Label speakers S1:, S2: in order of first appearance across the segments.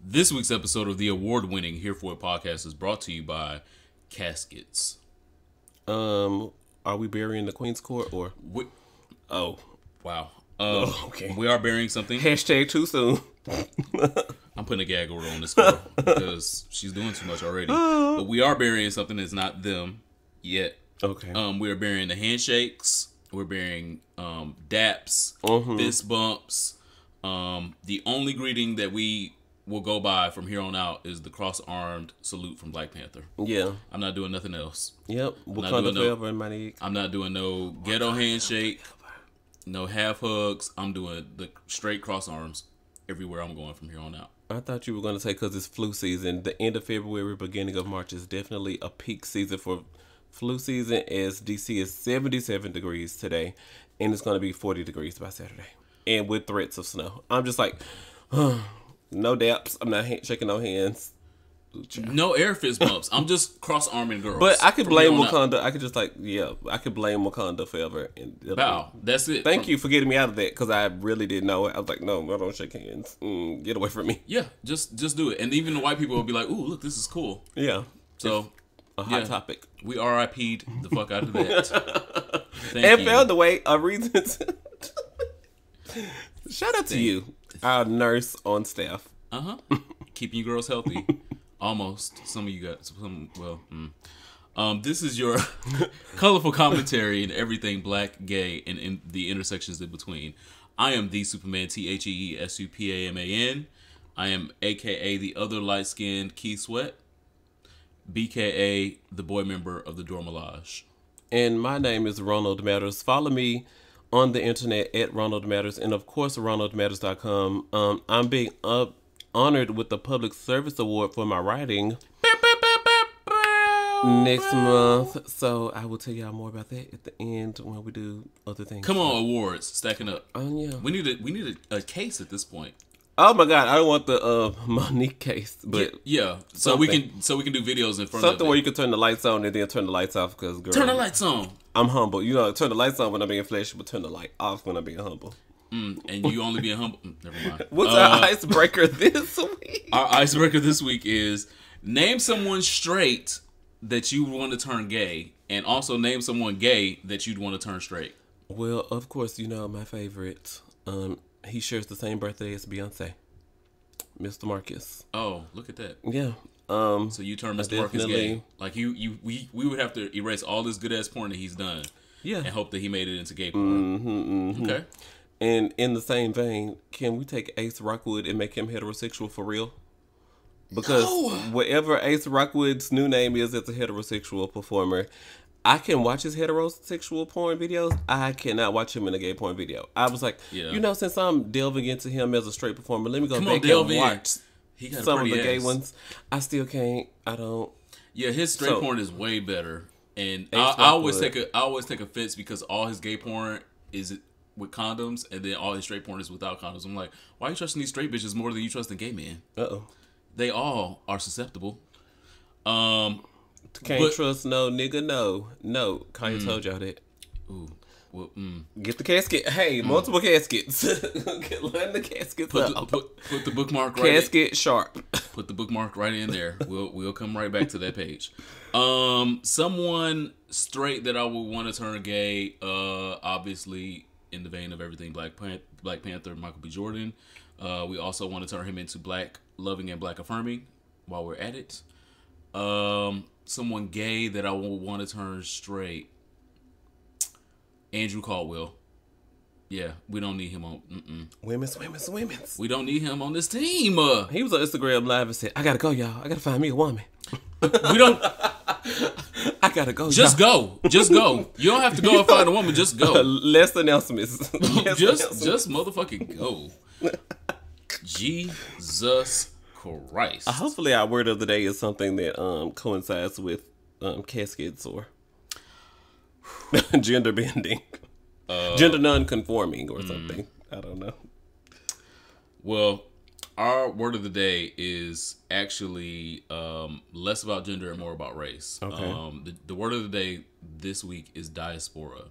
S1: This week's episode of the award-winning Here For It podcast is brought to you by Caskets.
S2: Are we burying the Queen's Court or?
S1: Oh, wow.
S2: Okay.
S1: We are burying something.
S2: Hashtag too soon.
S1: I'm putting a gag order on this girl because she's doing too much already. But we are burying something that's not them yet.
S2: Okay.
S1: We are burying the handshakes. We're burying daps, fist bumps. The only greeting that we will go by from here on out is the cross-armed salute from Black Panther.
S2: Yeah.
S1: I'm not doing nothing else.
S2: Yep. Wakanda forever in my neck.
S1: I'm not doing no ghetto handshake, no half hugs. I'm doing the straight cross arms everywhere I'm going from here on out.
S2: I thought you were going to say because it's flu season. The end of February, beginning of March is definitely a peak season for flu season, as DC is 77 degrees today, and it's going to be 40 degrees by Saturday, and with threats of snow. I'm just like, no daps. I'm not shaking no hands.
S1: No air fist bumps. I'm just cross-arming girls.
S2: But I could blame Wakanda. I could just I could blame Wakanda forever.
S1: Wow, that's it.
S2: Thank you for getting me out of that, because I really didn't know it. I was like, no, I don't shake hands. Get away from me.
S1: Yeah, just do it. And even the white people will be like, ooh, look, this is cool.
S2: Yeah.
S1: So,
S2: a hot topic.
S1: We RIP'd the fuck out of that.
S2: And found a way, a reason to... Shout out to you, our nurse on staff.
S1: Keeping you girls healthy. Almost. Some of you got some. Well, this is your colorful commentary in everything black, gay, and in the intersections in between. I am the Superman, TheeSupaman. I am AKA the other light-skinned Keith Sweat, BKA the boy member of the Dormelage.
S2: And my name is Ronald Matters. Follow me on the internet at Ronald Matters, and of course RonaldMatters.com. I'm being honored with the Public Service Award for my writing next month. So I will tell y'all more about that at the end when we do other things.
S1: Come on, awards stacking up.
S2: Oh yeah.
S1: We need a case at this point.
S2: Oh my God, I don't want the Monique case, but
S1: yeah. So we can do videos in front of
S2: something where you can turn the lights on and then turn the lights off, because girl,
S1: turn the lights on.
S2: I'm humble. You know, turn the lights on when I'm being flashy, but turn the light off when I'm being humble.
S1: And you only being humble. Never mind.
S2: What's our icebreaker this week?
S1: Our icebreaker this week is name someone straight that you want to turn gay, and also name someone gay that you'd want to turn straight.
S2: Well, of course, you know my favorite. He shares the same birthday as Beyonce, Mr. Marcus.
S1: Oh, look at that.
S2: Yeah.
S1: So you turn Mr. Marcus gay. Like we would have to erase all this good ass porn that he's done. Yeah. And hope that he made it into gay porn. Okay.
S2: And in the same vein, can we take Ace Rockwood and make him heterosexual for real? Because whatever Ace Rockwood's new name is as a heterosexual performer, I can watch his heterosexual porn videos. I cannot watch him in a gay porn video. I was like, you know, since I'm delving into him as a straight performer, let me go back and watch some of the gay ones. I still can't. I don't.
S1: Yeah, his straight porn is way better. And I always take offense because all his gay porn is with condoms, and then all his straight porn is without condoms. I'm like, why are you trusting these straight bitches more than you trust the gay men? They all are susceptible.
S2: Can't trust no nigga, no. Kanye told y'all that.
S1: Ooh. Well,
S2: Get the casket. Hey, multiple caskets. Line the caskets up.
S1: Put the bookmark right.
S2: Casket sharp.
S1: Put the bookmark right in there. We'll come right back to that page. Someone straight that I would want to turn gay. Obviously, in the vein of everything Black Panther, Michael B. Jordan. We also want to turn him into black loving and black affirming. While we're at it, someone gay that I would want to turn straight. Andrew Caldwell. Yeah, we don't need him on.
S2: Women's.
S1: We don't need him on this team.
S2: He was on Instagram Live and said, "I gotta go, y'all. I gotta find me a woman."
S1: We don't.
S2: I gotta go.
S1: Just go. Just go. You don't have to go and find a woman. Just go.
S2: Less announcements.
S1: Just motherfucking go. Jesus Christ.
S2: Hopefully, our word of the day is something that coincides with caskets or gender bending, gender non-conforming or something. I don't know.
S1: Well, our word of the day is actually less about gender and more about race. Okay. The word of the day this week is diaspora.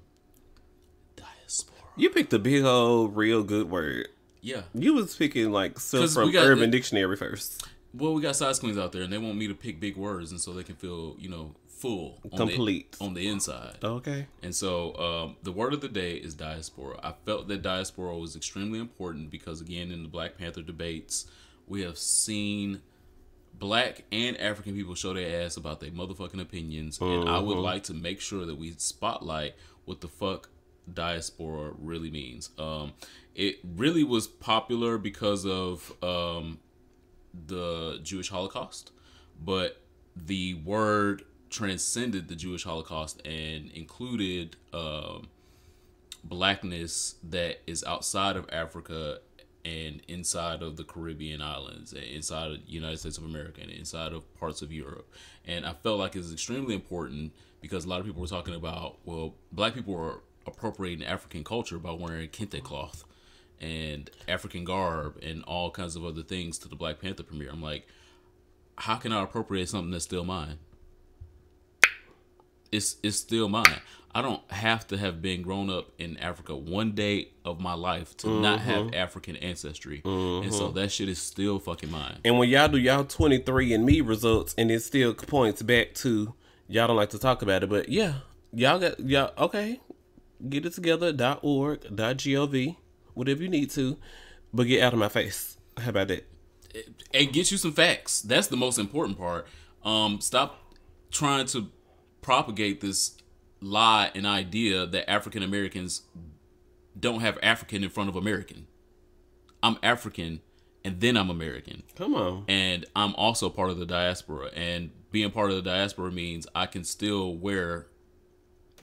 S2: You picked a big old, real good word.
S1: Yeah.
S2: You was picking like stuff
S1: 'Cause
S2: from Urban Dictionary first.
S1: Well, we got size queens out there, and they want me to pick big words, and so they can feel, full,
S2: Complete
S1: on the inside.
S2: Okay.
S1: And so, the word of the day is diaspora. I felt that diaspora was extremely important because, again, in the Black Panther debates, we have seen Black and African people show their ass about their motherfucking opinions, and I would like to make sure that we spotlight what the fuck diaspora really means. It really was popular because of the Jewish Holocaust, but the word transcended the Jewish Holocaust and included blackness that is outside of Africa and inside of the Caribbean islands, and inside of the United States of America, and inside of parts of Europe. And I felt like it's extremely important because a lot of people were talking about, well, Black people were appropriating African culture by wearing kente cloth and African garb and all kinds of other things to the Black Panther premiere. I'm like, how can I appropriate something that's still mine? It's still mine. I don't have to have been grown up in Africa one day of my life to not have African ancestry. And so that shit is still fucking mine.
S2: And when y'all do y'all 23andMe results and it still points back to, y'all don't like to talk about it, but yeah, y'all okay, get it together, .org, .gov, whatever you need to, but get out of my face. How about that?
S1: And get you some facts. That's the most important part. Stop trying to propagate this lie and idea that African Americans don't have African in front of American. I'm African and then I'm American.
S2: Come on.
S1: And I'm also part of the diaspora. And being part of the diaspora means I can still wear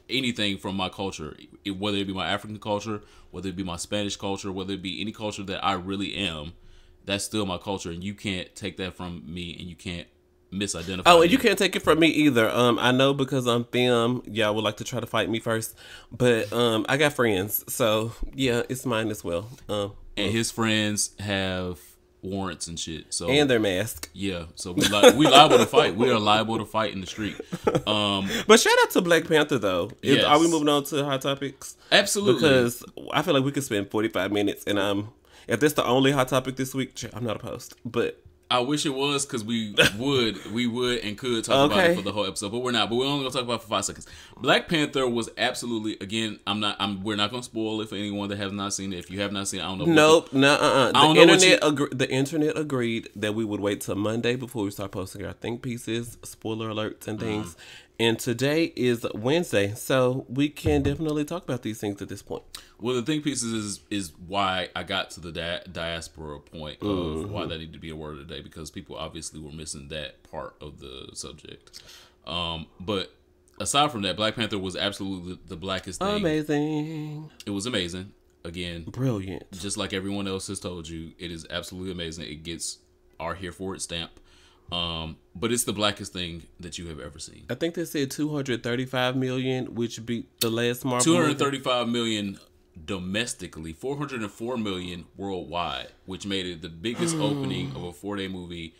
S1: anything from my culture, whether it be my African culture, whether it be my Spanish culture, whether it be any culture that I really am. That's still my culture, and you can't take that from me, and you can't misidentify.
S2: Oh, and you can't take it from me either. I know because I'm femme, y'all would like to try to fight me first, but I got friends, so yeah, it's mine as well.
S1: And his friends have warrants and shit, so
S2: and their mask.
S1: Yeah, so we liable to fight. We are liable to fight in the street.
S2: But shout out to Black Panther though.
S1: Yes.
S2: Are we moving on to hot topics?
S1: Absolutely,
S2: because I feel like we could spend 45 minutes, and if that's the only hot topic this week, I'm not opposed. But
S1: I wish it was, because we would and could talk about it for the whole episode, but we're not. But we're only gonna talk about it for 5 seconds. Black Panther was absolutely, again, we're not gonna spoil it for anyone that has not seen it. If you have not seen it, I don't know.
S2: Nope, The internet agreed that we would wait till Monday before we start posting our think pieces, spoiler alerts, and things. And today is Wednesday, so we can definitely talk about these things at this point.
S1: Well, the think pieces is why I got to the diaspora point of why that needed to be a word of the day, because people obviously were missing that part of the subject. But aside from that, Black Panther was absolutely the blackest thing.
S2: Amazing.
S1: It was amazing. Again,
S2: brilliant.
S1: Just like everyone else has told you, it is absolutely amazing. It gets our here for it stamp. But it's the blackest thing that you have ever seen.
S2: I think they said 235 million, which beat the last Marvel.
S1: 235 million domestically, 404 million worldwide, which made it the biggest opening of a 4-day movie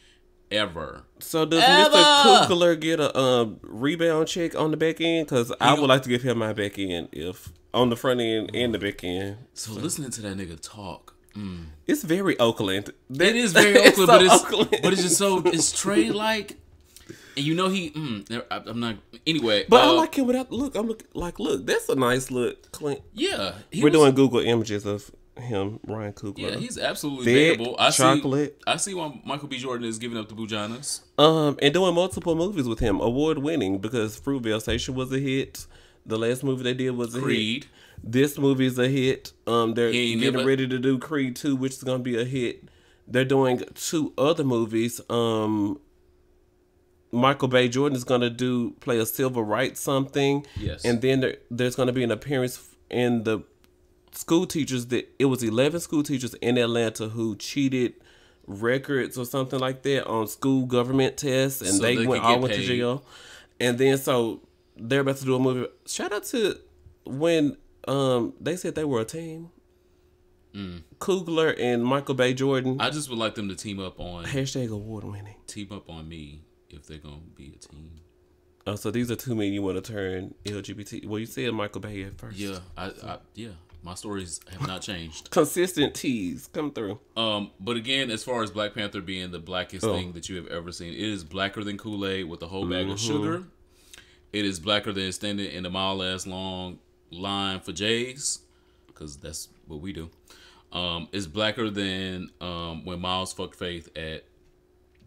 S1: ever.
S2: So does Mr. Kugler get a rebound check on the back end? Because I would like to give him my back end, if on the front end and the back end.
S1: So listening to that nigga talk.
S2: It's very Oakland.
S1: It is very Oakland,
S2: so
S1: but it's just so, it's Trey like, and I'm not, anyway.
S2: But I like him without, look, I'm looking, like, look, that's a nice look. Clint.
S1: Yeah.
S2: We're doing Google images of him, Ryan Coogler.
S1: Yeah, he's absolutely available.
S2: Chocolate.
S1: I see why Michael B. Jordan is giving up the Bujanas.
S2: And doing multiple movies with him, award winning, because Fruitvale Station was a hit. The last movie they did was a
S1: Creed.
S2: hit. This movie is a hit. They're getting ready to do Creed 2, which is going to be a hit. They're doing 2 other movies. Michael B. Jordan is going to play a civil rights something.
S1: Yes.
S2: And then there's going to be an appearance in the school teachers. It was 11 school teachers in Atlanta who cheated records or something like that on school government tests. And so they went to jail. And then so they're about to do a movie. Shout out to when they said they were a team. Kugler and Michael B. Jordan.
S1: I just would like them to team up on
S2: #award winning.
S1: Team up on me if they're gonna be a team.
S2: Oh, so these are 2 men you want to turn LGBT. Well, you said Michael Bay at first.
S1: Yeah, yeah. My stories have not changed.
S2: Consistent teas come through.
S1: But again, as far as Black Panther being the blackest thing that you have ever seen, it is blacker than Kool-Aid with a whole bag of sugar. It is blacker than standing in a mile-ass long line for J's, because that's what we do. It's blacker than when Miles fucked Faith at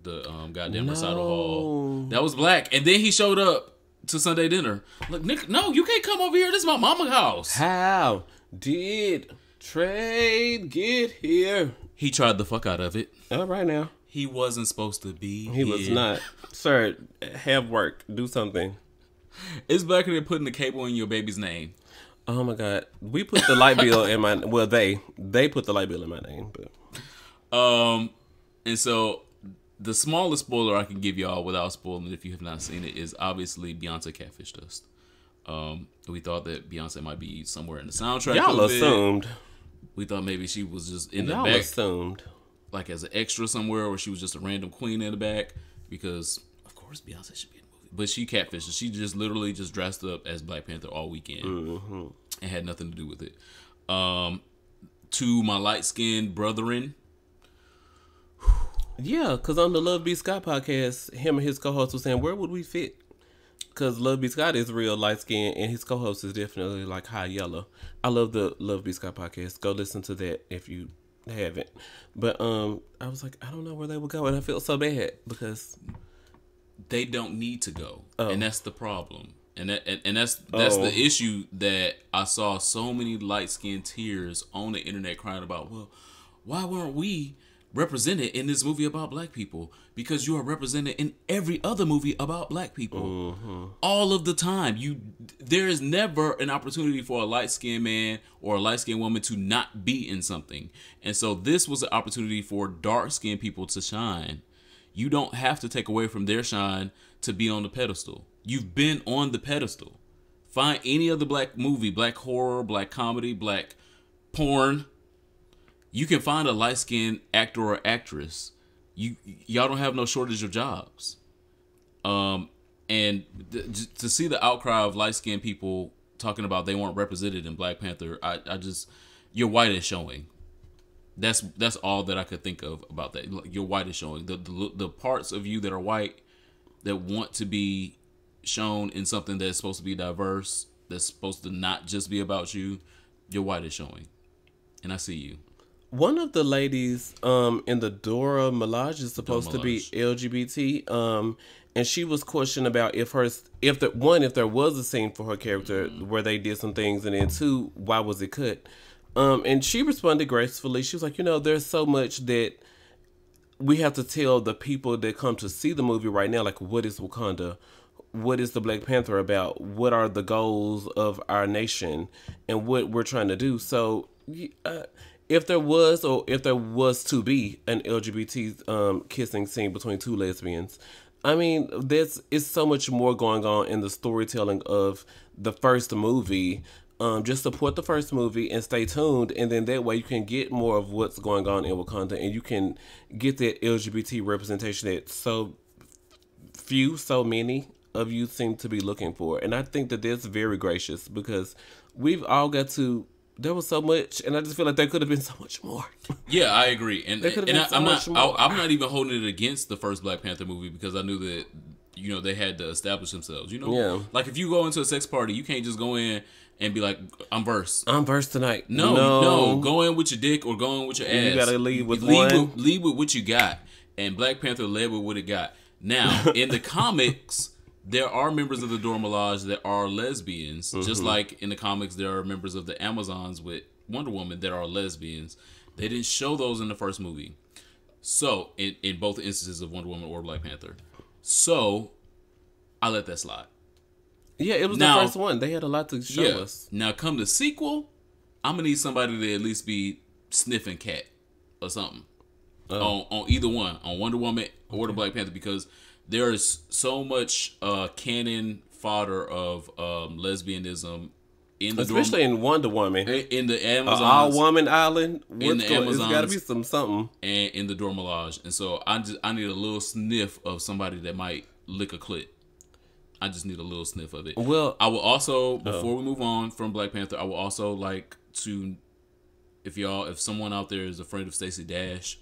S1: the goddamn recital hall. That was black. And then he showed up to Sunday dinner. Look, Nick, no, you can't come over here. This is my mama's house.
S2: How did Trade get here?
S1: He tried the fuck out of it.
S2: All right now.
S1: He wasn't supposed to be
S2: He was not. Sir, have work. Do something.
S1: It's blacker than putting the cable in your baby's name.
S2: Oh my God. We put the light bill in my, well, they put the light bill in my name, but.
S1: And so the smallest spoiler I can give y'all without spoiling it if you have not seen it is obviously Beyonce catfished us. We thought that Beyonce might be somewhere in the soundtrack.
S2: Y'all assumed.
S1: We thought maybe she was just in the
S2: Y'all
S1: back.
S2: assumed.
S1: Like as an extra somewhere, or she was just a random queen in the back. Because, of course, Beyonce should be in the movie. But she catfished. She just literally just dressed up as Black Panther all weekend. And had nothing to do with it. To my light-skinned brethren.
S2: Yeah, because on the Love B. Scott podcast, him and his co-host was saying, where would we fit? Because Love B. Scott is real light-skinned, and his co-host is definitely like high yellow. I love the Love B. Scott podcast. Go listen to that if you haven't. But I was like, I don't know where they would go, and I feel so bad because
S1: they don't need to go, and that's the problem. And that's the issue that I saw so many light-skinned tears on the internet crying about. Well, why weren't we represented in this movie about black people? Because you are represented in every other movie about black people all of the time. There is never an opportunity for a light-skinned man or a light-skinned woman to not be in something. And so this was an opportunity for dark-skinned people to shine. You don't have to take away from their shine to be on the pedestal. You've been on the pedestal. Find any other black movie, black horror, black comedy, black porn. You can find a light-skinned actor or actress. Y'all don't have no shortage of jobs. And to see the outcry of light-skinned people talking about they weren't represented in Black Panther, I just, your white is showing. That's all that I could think of about that. Your white is showing. The parts of you that are white that want to be shown in something that's supposed to be diverse, that's supposed to not just be about you, your white is showing. And I see you.
S2: One of the ladies in the Dora Milaje is supposed to be LGBT, and she was questioning about if there was a scene for her character where they did some things, and then two, why was it cut? And she responded gracefully. She was like, there's so much that we have to tell the people that come to see the movie right now, like, what is Wakanda? What is the Black Panther about? What are the goals of our nation and what we're trying to do? So if there was to be an LGBT kissing scene between two lesbians, I mean, it's so much more going on in the storytelling of the first movie. Just support the first movie and stay tuned, and then that way you can get more of what's going on in Wakanda, and you can get that LGBT representation that so many of you seem to be looking for. And I think that that's very gracious, because we've all got to. There was so much, and I just feel like there could have been so much more.
S1: Yeah, I agree, and I'm not even holding it against the first Black Panther movie, because I knew that they had to establish themselves.
S2: Yeah.
S1: Like if you go into a sex party, you can't just go in and be like, I'm verse tonight. No, go in with your dick or go in with your ass.
S2: You gotta lead with one.
S1: Lead with what you got, and Black Panther led with what it got. Now in the comics, there are members of the Dora Milaje that are lesbians, just like in the comics there are members of the Amazons with Wonder Woman that are lesbians. They didn't show those in the first movie, so in both instances of Wonder Woman or Black Panther. So I let that slide.
S2: Yeah, it was the first one. They had a lot to show us.
S1: Now come the sequel, I'm gonna need somebody to at least be sniffing cat or something on either one, on Wonder Woman or the Black Panther, because there is so much canon fodder of lesbianism in the
S2: especially in Wonder Woman,
S1: in the Amazons,
S2: all-woman island.
S1: In the Amazons,
S2: it's got to be something,
S1: and in the Dora Milaje. And so I need a little sniff of somebody that might lick a clit. I just need a little sniff of it.
S2: Well,
S1: I will also, before we move on from Black Panther, I will also like to if someone out there is afraid of Stacey Dash,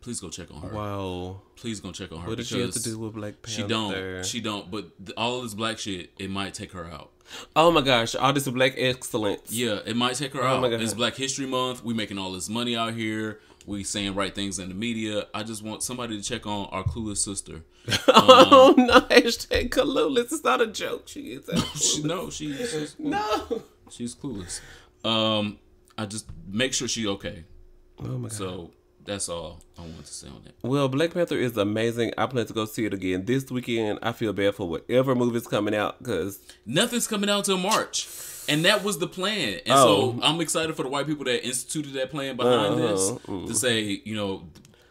S1: please go check on her.
S2: Wow.
S1: Please go check on her.
S2: What does she have to do with Black Panther?
S1: She don't. But all of this black shit, it might take her out.
S2: Oh my gosh, all this black excellence.
S1: Yeah, it might take her out. It's Black History Month. We making all this money out here. We saying right things in the media. I just want somebody to check on our clueless sister.
S2: Oh no! Hashtag clueless. It's not a joke. She is.
S1: She's
S2: no.
S1: She's clueless. I just make sure she's okay.
S2: Oh my god.
S1: So that's all I wanted to say on that.
S2: Well, Black Panther is amazing. I plan to go see it again this weekend. I feel bad for whatever movie's coming out because
S1: nothing's coming out till March, and that was the plan. And so I'm excited for the white people that instituted that plan behind this to say,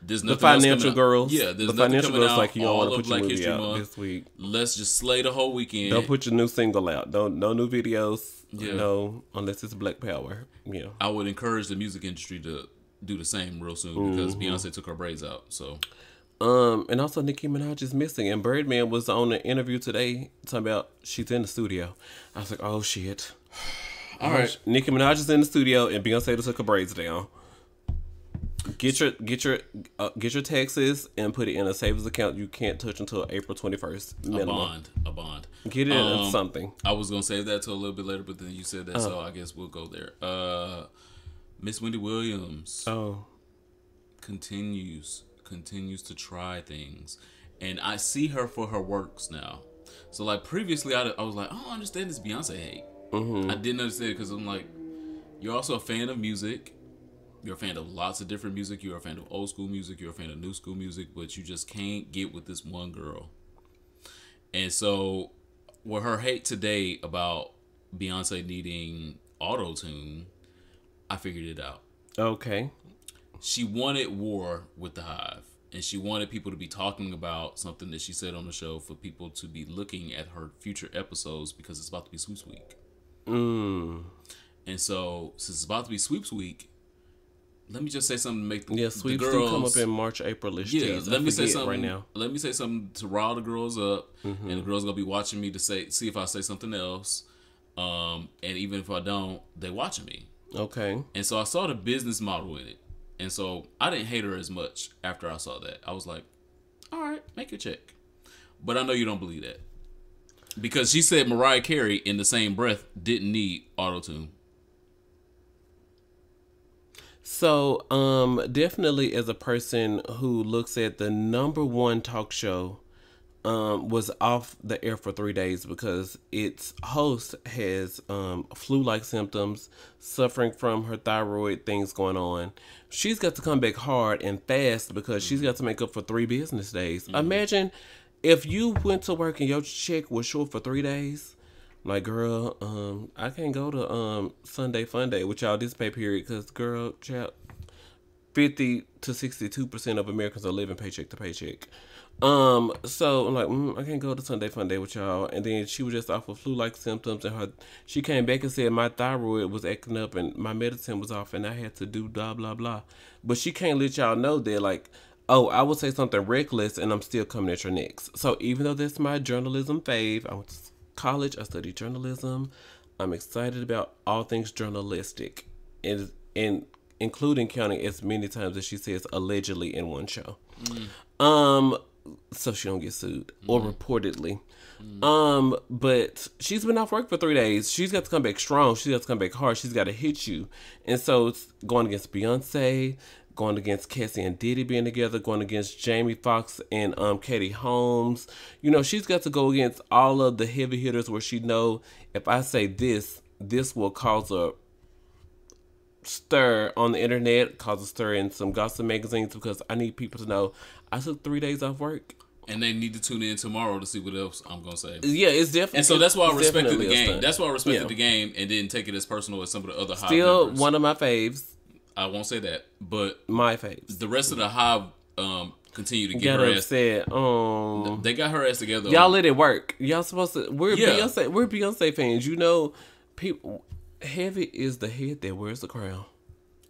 S1: there's nothing.
S2: The financial girls,
S1: yeah, there's
S2: the
S1: nothing
S2: financial
S1: coming
S2: girls
S1: out.
S2: Like you don't want to put your
S1: Black
S2: movie
S1: History
S2: out
S1: Month
S2: this week.
S1: Let's just slay the whole weekend.
S2: Don't put your new single out. No new videos.
S1: Yeah.
S2: No, unless it's Black Power. Yeah.
S1: I would encourage the music industry to do the same real soon because Beyonce took her braids out. So,
S2: and also Nicki Minaj is missing, and Birdman was on an interview today talking about she's in the studio. I was like, oh shit.
S1: All right,
S2: Nicki Minaj is in the studio, and Beyonce took her braids down. Get your taxes and put it in a savings account you can't touch until April 21st. Minimum.
S1: A bond.
S2: Get it in something.
S1: I was gonna save that till a little bit later, but then you said that, so I guess we'll go there. Miss Wendy Williams. Continues to try things, and I see her for her works now. So like previously, I was like, I don't understand this Beyonce hate. I didn't understand it because I'm like, you're also a fan of music. You're a fan of lots of different music. You're a fan of old school music. You're a fan of new school music, but you just can't get with this one girl. And so, with her hate today about Beyonce needing auto-tune, I figured it out.
S2: Okay.
S1: She wanted war with the Hive, and she wanted people to be talking about something that she said on the show for people to be looking at her future episodes because it's about to be Sweeps Week. And so, since it's about to be Sweeps Week, let me just say something to make the
S2: sweeps
S1: the girls
S2: do come up in March, April-ish.
S1: Yeah, let me say something
S2: right now.
S1: Let me say something to rile the girls up, and the girls gonna be watching me to see if I say something else. And even if I don't, they watching me.
S2: Okay.
S1: And so I saw the business model in it, and so I didn't hate her as much after I saw that. I was like, all right, make your check. But I know you don't believe that because she said Mariah Carey in the same breath didn't need auto-tune.
S2: So, definitely as a person who looks at the number one talk show, was off the air for 3 days because its host has flu-like symptoms, suffering from her thyroid things going on. She's got to come back hard and fast because she's got to make up for 3 business days. Imagine if you went to work and your check was short for 3 days. Like, girl, I can't go to Sunday Fun Day with y'all this pay period because, girl, child, 50 to 62% of Americans are living paycheck to paycheck. So I'm like, I can't go to Sunday Fun Day with y'all. And then she was just off with flu-like symptoms, and she came back and said my thyroid was acting up and my medicine was off and I had to do blah blah blah. But she can't let y'all know that, like, oh, I would say something reckless and I'm still coming at your next. So even though that's my journalism fave, I went to college, I studied journalism. I'm excited about all things journalistic, and including counting as many times as she says allegedly in one show. So she don't get sued or reportedly. But she's been off work for 3 days. She's got to come back strong. She's got to come back hard. She's got to hit you. And so it's going against Beyonce, going against Cassie and Diddy being together, going against Jamie Foxx and Katie Holmes. You know, she's got to go against all of the heavy hitters where she know if I say this will cause a stir on the internet, cause a stir in some gossip magazines, because I need people to know I took 3 days off work.
S1: And they need to tune in tomorrow to see what else I'm going to say.
S2: Yeah, it's definitely.
S1: And so that's why I respected the game. That's why I respected the game and didn't take it as personal as some of the other Hive
S2: Still
S1: members.
S2: One of my faves.
S1: I won't say that, but
S2: my faves.
S1: The rest of the Hive continue to get her ass. They got her ass together.
S2: Y'all let it work. Y'all supposed to. We're Beyonce fans. You know, people. Heavy is the head that wears the crown.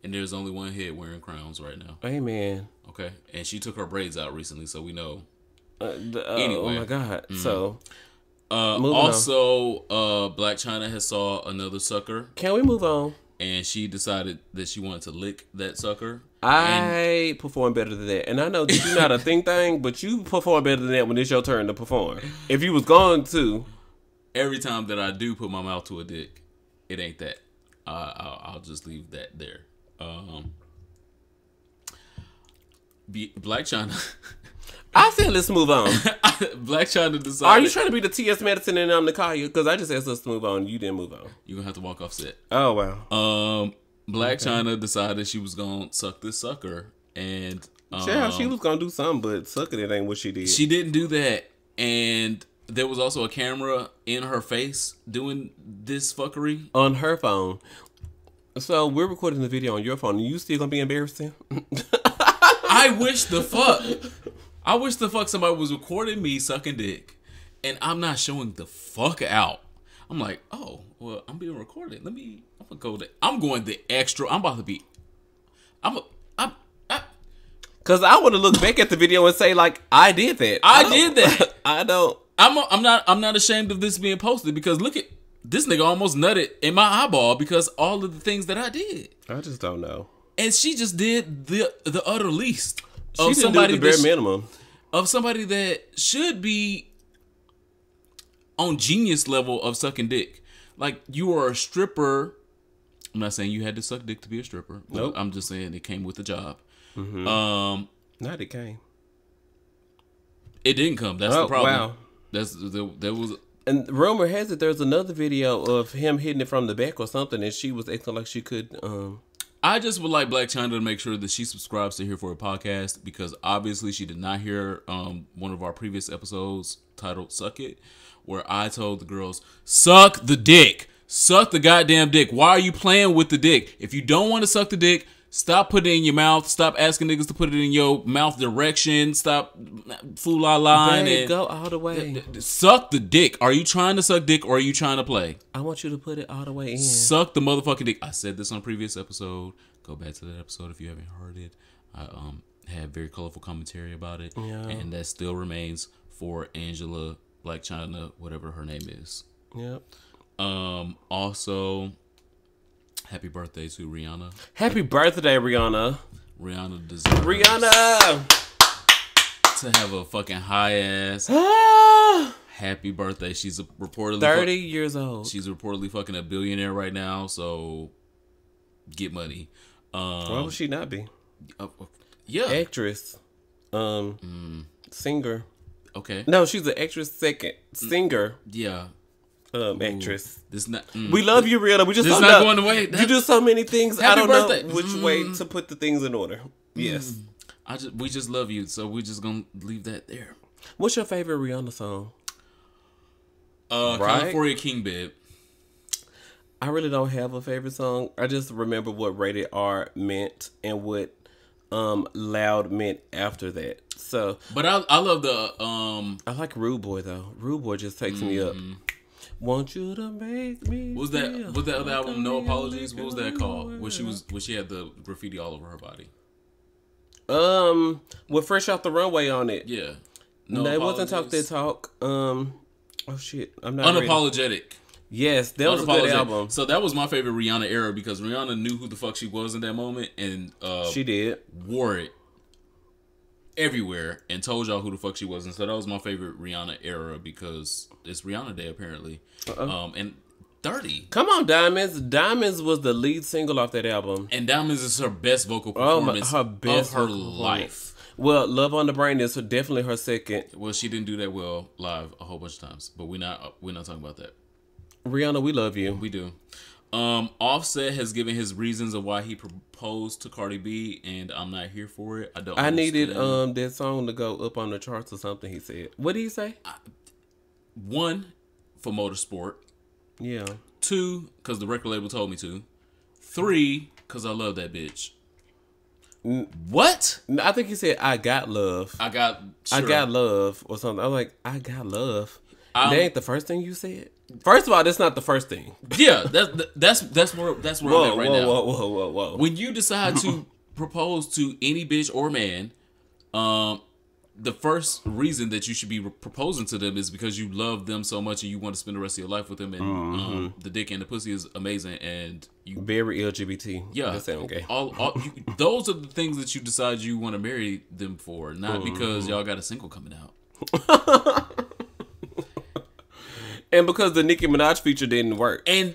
S1: And there's only one head wearing crowns right now.
S2: Amen.
S1: Okay, and she took her braids out recently, so we know.
S2: Anyway. Oh my God. So.
S1: Also, Black China has saw another sucker.
S2: Can we move on?
S1: and she decided that she wanted to lick that sucker.
S2: I perform better than that. And I know that you're not a thing, but you perform better than that when it's your turn to perform. If you was going to.
S1: Every time that I do put my mouth to a dick, it ain't that. I'll just leave that there. Black China.
S2: I said let's move on.
S1: Black China decided.
S2: Are you trying to be the T.S. Madison and I'm Nakaya? Because I just asked us to move on. You didn't move on.
S1: You're going to have to walk off set.
S2: Oh, wow.
S1: Black China decided she was going to suck this sucker. And
S2: she was going to do something, but sucking it ain't what she did.
S1: She didn't do that. And there was also a camera in her face doing this fuckery.
S2: On her phone. So we're recording the video on your phone. Are you still going to be embarrassing?
S1: I wish the fuck somebody was recording me sucking dick, and I'm not showing the fuck out. I'm like, oh, well, I'm being recorded. I'm going the extra. I'm about to be.
S2: Because I want to look back at the video and say like, I did that.
S1: I did that.
S2: I don't.
S1: I'm not ashamed of this being posted because look at this nigga almost nutted in my eyeball because all of the things that I did.
S2: I just don't know.
S1: And she just did the utter least.
S2: She didn't do the bare minimum.
S1: Of somebody that should be on genius level of sucking dick. Like, you are a stripper. I'm not saying you had to suck dick to be a stripper.
S2: Nope.
S1: I'm just saying it came with the job.
S2: Mm-hmm. Not it came.
S1: It didn't come. That's the problem.
S2: Wow.
S1: There was...
S2: And rumor has it there's another video of him hitting it from the back or something, and she was acting like she could...
S1: I just would like Black China to make sure that she subscribes to Here for a Podcast because obviously she did not hear one of our previous episodes titled Suck It, where I told the girls, suck the dick. Suck the goddamn dick. Why are you playing with the dick? If you don't want to suck the dick, stop putting it in your mouth. Stop asking niggas to put it in your mouth direction. Stop fool-la-la.
S2: Go all the way.
S1: Suck the dick. Are you trying to suck dick or are you trying to play?
S2: I want you to put it all the way in.
S1: Suck the motherfucking dick. I said this on a previous episode. Go back to that episode if you haven't heard it. I had very colorful commentary about it.
S2: Yeah.
S1: And that still remains for Angela Black China, whatever her name is.
S2: Yep.
S1: Also, happy birthday to Rihanna.
S2: Happy birthday, Rihanna.
S1: Rihanna deserves to have a fucking high ass happy birthday. She's reportedly
S2: 30 years old.
S1: She's reportedly fucking a billionaire right now, so get money.
S2: Why would she not be?
S1: Yeah.
S2: Actress. Singer.
S1: Okay.
S2: No, she's an actress second. Singer.
S1: Yeah.
S2: Actress.
S1: This not.
S2: We love you, Rihanna. We just don't
S1: not
S2: know.
S1: going away.
S2: You do so many things.
S1: Happy
S2: I don't
S1: birthday.
S2: know which way to put the things in order. Yes.
S1: We just love you, so we're just gonna leave that there.
S2: What's your favorite Rihanna song?
S1: California King Bed.
S2: I really don't have a favorite song. I just remember what rated R meant and what loud meant after that. So,
S1: but I love the
S2: I like Rude Boy though. Rude Boy just takes me up. Want you to make me.
S1: Was that other album No Apologies? What was that called? Where she had the graffiti all over her body.
S2: With Fresh Off the Runway on it.
S1: Yeah.
S2: No, it wasn't Talk That Talk. Oh shit, I'm not
S1: Unapologetic.
S2: Ready. Yes, that was a good album.
S1: So that was my favorite Rihanna era because Rihanna knew who the fuck she was in that moment and
S2: she did
S1: wore it everywhere and told y'all who the fuck she was. And so that was my favorite Rihanna era because it's Rihanna Day apparently. And 30.
S2: Come on, Diamonds. Diamonds was the lead single off that album.
S1: And Diamonds is her best vocal performance of her life.
S2: Well, Love on the Brain is definitely her second.
S1: Well, she didn't do that well live a whole bunch of times, but we're not talking about that.
S2: Rihanna, we love you.
S1: We do. Offset has given his reasons of why he proposed to Cardi B, and I'm not here for it. I
S2: needed that song to go up on the charts or something. He said. What did he say?
S1: 1, for motorsport.
S2: Yeah.
S1: 2, because the record label told me to. 3, because I love that bitch. What?
S2: I think he said, I got love.
S1: I got
S2: love or something. I'm like, I got love. That ain't the first thing you said. First of all, that's not the first thing.
S1: Yeah, that's where I'm at right now.
S2: Whoa.
S1: When you decide to propose to any bitch or man, the first reason that you should be proposing to them is because you love them so much and you want to spend the rest of your life with them. And the dick and the pussy is amazing, and you
S2: very LGBT.
S1: yeah,
S2: That sound gay.
S1: Those are the things that you decide you want to marry them for, not because y'all got a single coming out.
S2: And because the Nicki Minaj feature didn't work.
S1: And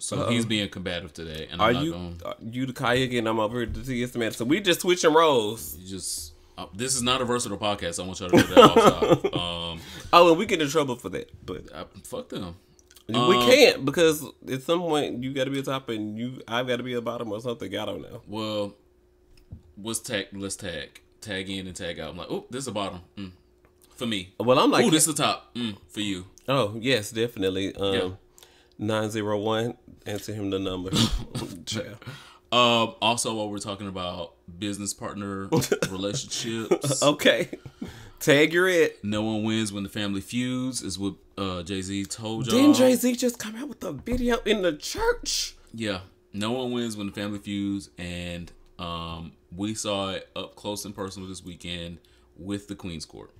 S1: so he's being combative today. And
S2: are you the Kaya again? I'm over here to T.S. Madison. We just switching roles.
S1: This is not a versatile podcast. I want y'all to know that off top.
S2: And we get in trouble for that. But
S1: fuck them.
S2: We can't, because at some point you got to be a top and I've got to be a bottom or something. I don't know.
S1: Well, let's tag in and tag out. I'm like, oh, this is a bottom for me.
S2: Well, I'm like,
S1: oh, this is the top for you.
S2: Oh yes, definitely. 901. Answer him the number.
S1: Also, while we're talking about business partner relationships,
S2: okay. Tag your it.
S1: No one wins when the family feuds is what Jay-Z told y'all.
S2: Didn't Jay-Z just come out with a video in the church?
S1: Yeah. No one wins when the family feuds, and we saw it up close and personal this weekend with the Queen's Court.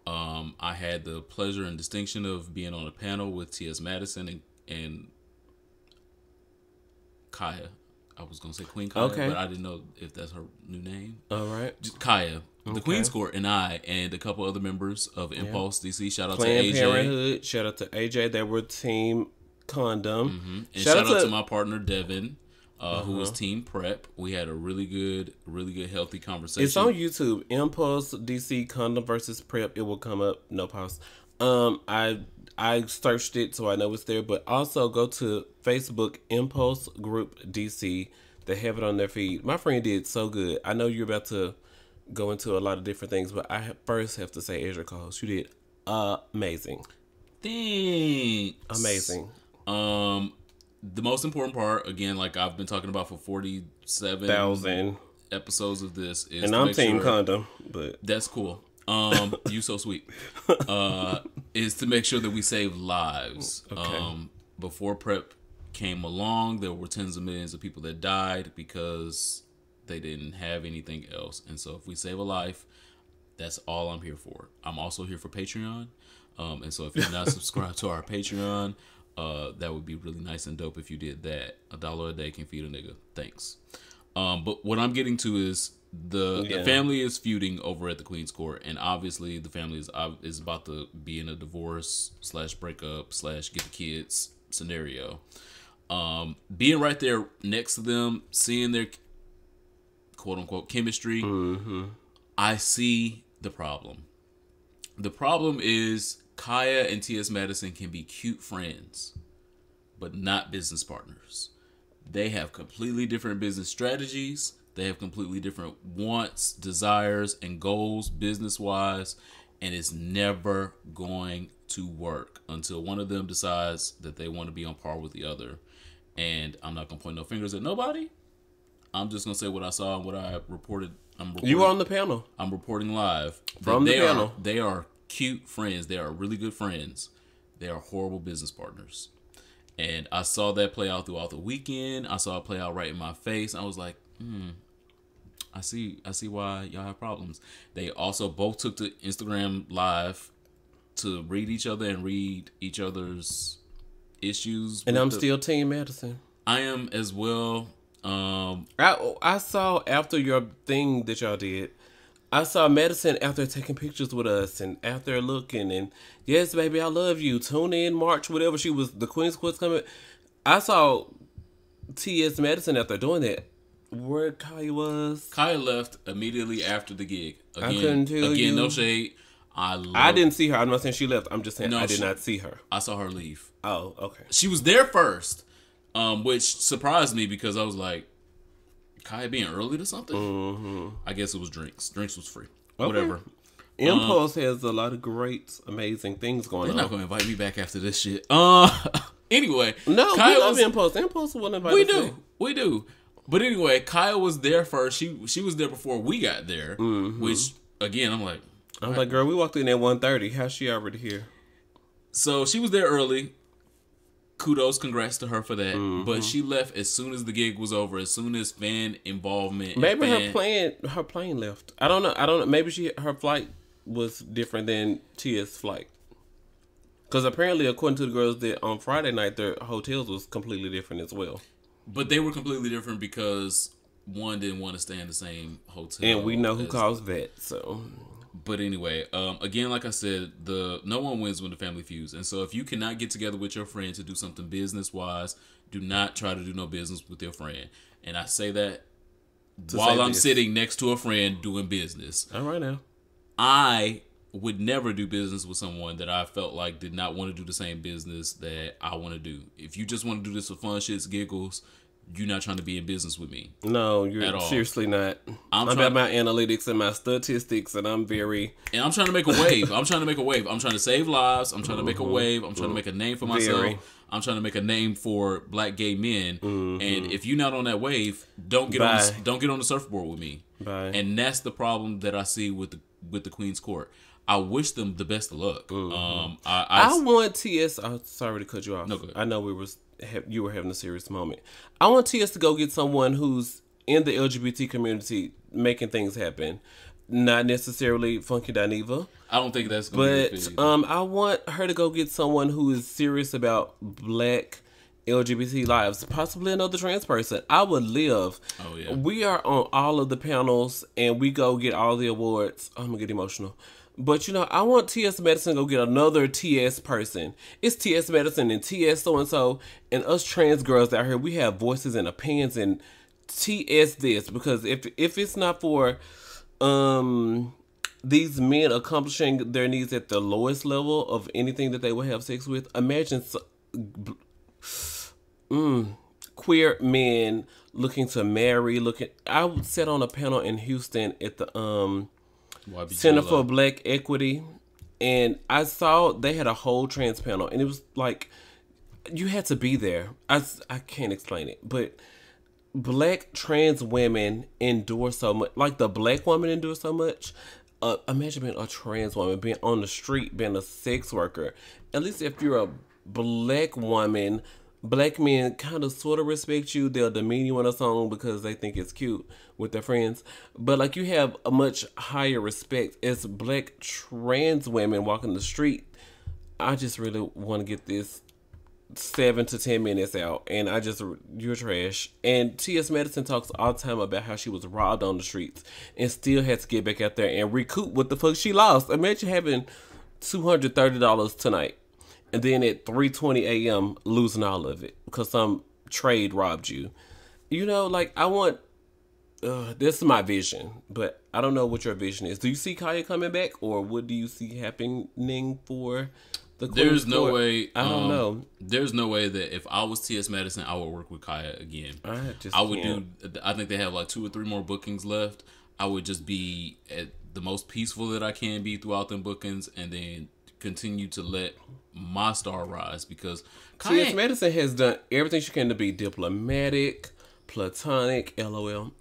S1: I had the pleasure and distinction of being on a panel with T.S. Madison and Kaya. I was going to say Queen Kaya, but I didn't know if that's her new name.
S2: All right.
S1: Just Kaya. Okay. The Queen's Court and I and a couple other members of Impulse DC. Shout out
S2: Planned
S1: to AJ.
S2: Parenthood. Shout out to AJ. They were Team Condom.
S1: Mm-hmm. And shout out to my partner Devin, who was Team Prep. We had a really good, healthy conversation.
S2: It's on YouTube. Impulse DC Condom versus Prep. It will come up. No pause. I searched it, so I know it's there. But also go to Facebook Impulse Group DC. They have it on their feed. My friend did so good. I know you're about to go into a lot of different things, but I first have to say, Asia Coles, you did amazing.
S1: Thanks.
S2: Amazing.
S1: The most important part, again, like I've been talking about for 47,000 episodes of this, is
S2: and I'm Team Condom, but
S1: that's cool. You so sweet. Is to make sure that we save lives.
S2: Okay.
S1: Before Prep came along, there were tens of millions of people that died because they didn't have anything else. And so if we save a life, that's all I'm here for. I'm also here for Patreon. And so if you're not subscribed to our Patreon, that would be really nice and dope if you did that. $1 a day can feed a nigga. Thanks. But what I'm getting to is the family is feuding over at the Queen's Court, and obviously the family is about to be in a divorce / breakup / get the kids scenario. Being right there next to them, seeing their quote unquote chemistry, I see the problem. The problem is Kaya and T.S. Madison can be cute friends, but not business partners. They have completely different business strategies. They have completely different wants, desires, and goals business-wise, and it's never going to work until one of them decides that they want to be on par with the other. And I'm not going to point no fingers at nobody. I'm just going to say what I saw and what I reported.
S2: You were on the panel.
S1: I'm reporting live.
S2: From the panel.
S1: They are cute friends. They are really good friends. They are horrible business partners. And I saw that play out throughout the weekend. I saw it play out right in my face. I was like, I see why y'all have problems. They also both took to Instagram Live to read each other and read each other's issues.
S2: And I'm still Team Madison.
S1: I am as well.
S2: I saw after your thing that y'all did, I saw Madison after taking pictures with us and after looking and yes, baby, I love you. Tune in March, whatever she was. The Queen's Court's coming. I saw T.S. Madison after doing that. Where Kaya was?
S1: Kaya left immediately after the gig. Again,
S2: I couldn't tell you.
S1: No shade.
S2: I didn't see her. I'm not saying she left. I'm just saying I did not see her.
S1: I saw her leave.
S2: Oh, okay.
S1: She was there first, which surprised me because I was like, Kaya being early to something?
S2: Mm-hmm.
S1: I guess it was drinks. Drinks was free.
S2: Okay.
S1: Whatever.
S2: Impulse has a lot of great, amazing things going on.
S1: They're not going to invite me back after this shit. Anyway.
S2: No, Kaya we love Impulse. Impulse wouldn't invite us.
S1: We do. But anyway, Kaya was there first. She was there before we got there, which, again, I'm like...
S2: I was like, girl, we walked in at 1:30. How's she already here?
S1: So she was there early. kudos, congrats to her for that. But she left as soon as the gig was over, as soon as fan involvement.
S2: Maybe her plane left. I don't know. Maybe her flight was different than Tia's flight. Because apparently, according to the girls, that on Friday night their hotels was completely different as well.
S1: But they were completely different because one didn't want to stay in the same hotel,
S2: and we know who caused that. So,
S1: but anyway, again, like I said, no one wins when the family feuds. And so, if you cannot get together with your friend to do something business wise, do not try to do no business with your friend. And I say that while I'm sitting next to a friend doing business.
S2: All right now,
S1: I would never do business with someone that I felt like did not want to do the same business that I want to do. If you just want to do this for fun, shits, giggles, you're not trying to be in business with me.
S2: No, you're seriously not. I'm about my analytics and my statistics, and I'm trying to
S1: make a wave. I'm trying to save lives. I'm trying to make a wave. I'm trying to make a name for myself. I'm trying to make a name for black gay men. And if you're not on that wave, don't get on the surfboard with me.
S2: Bye.
S1: And that's the problem that I see with the Queen's Court. I wish them the best of luck.
S2: I want TS. I'm sorry to cut you off.
S1: No, go ahead.
S2: I know you were having a serious moment. I want TS to go get someone who's in the LGBT community making things happen. Not necessarily Funky Dineva.
S1: I don't think that's going to be fit.
S2: I want her to go get someone who is serious about black LGBT lives, possibly another trans person. I would live.
S1: Oh yeah.
S2: We are on all of the panels and we go get all the awards. I'm gonna get emotional. But, I want T.S. Medicine to go get another T.S. person. It's T.S. Medicine and T.S. so-and-so. And us trans girls out here, we have voices and opinions and T.S. this. Because if it's not for these men accomplishing their needs at the lowest level of anything that they would have sex with, imagine queer men looking to marry. I sat on a panel in Houston at the Center for Black Equity, and I saw they had a whole trans panel, and it was like you had to be there. I can't explain it, but black trans women endure so much. Like the black woman endures so much. Imagine being a trans woman, being on the street, being a sex worker. At least if you're a black woman, black men kind of sort of respect you. They'll demean you in a song because they think it's cute with their friends. But like you have a much higher respect as black trans women walking the street. I just really want to get this 7 to 10 minutes out, and you're trash. And T.S. Medicine talks all the time about how she was robbed on the streets and still had to get back out there and recoup what the fuck she lost. Imagine having $230 tonight. And then at 3:20 a.m. losing all of it because some trade robbed you. I want... this is my vision, but I don't know what your vision is. Do you see Kaya coming back, or what do you see happening for the Queen's
S1: There's no
S2: Court?
S1: way...
S2: I don't know.
S1: There's no way that if I was T.S. Madison, I would work with Kaya again. I think they have like 2 or 3 more bookings left. I would just be at the most peaceful that I can be throughout them bookings, and then continue to let my star rise, because
S2: T.S. Madison has done everything she can to be diplomatic, platonic, LOL.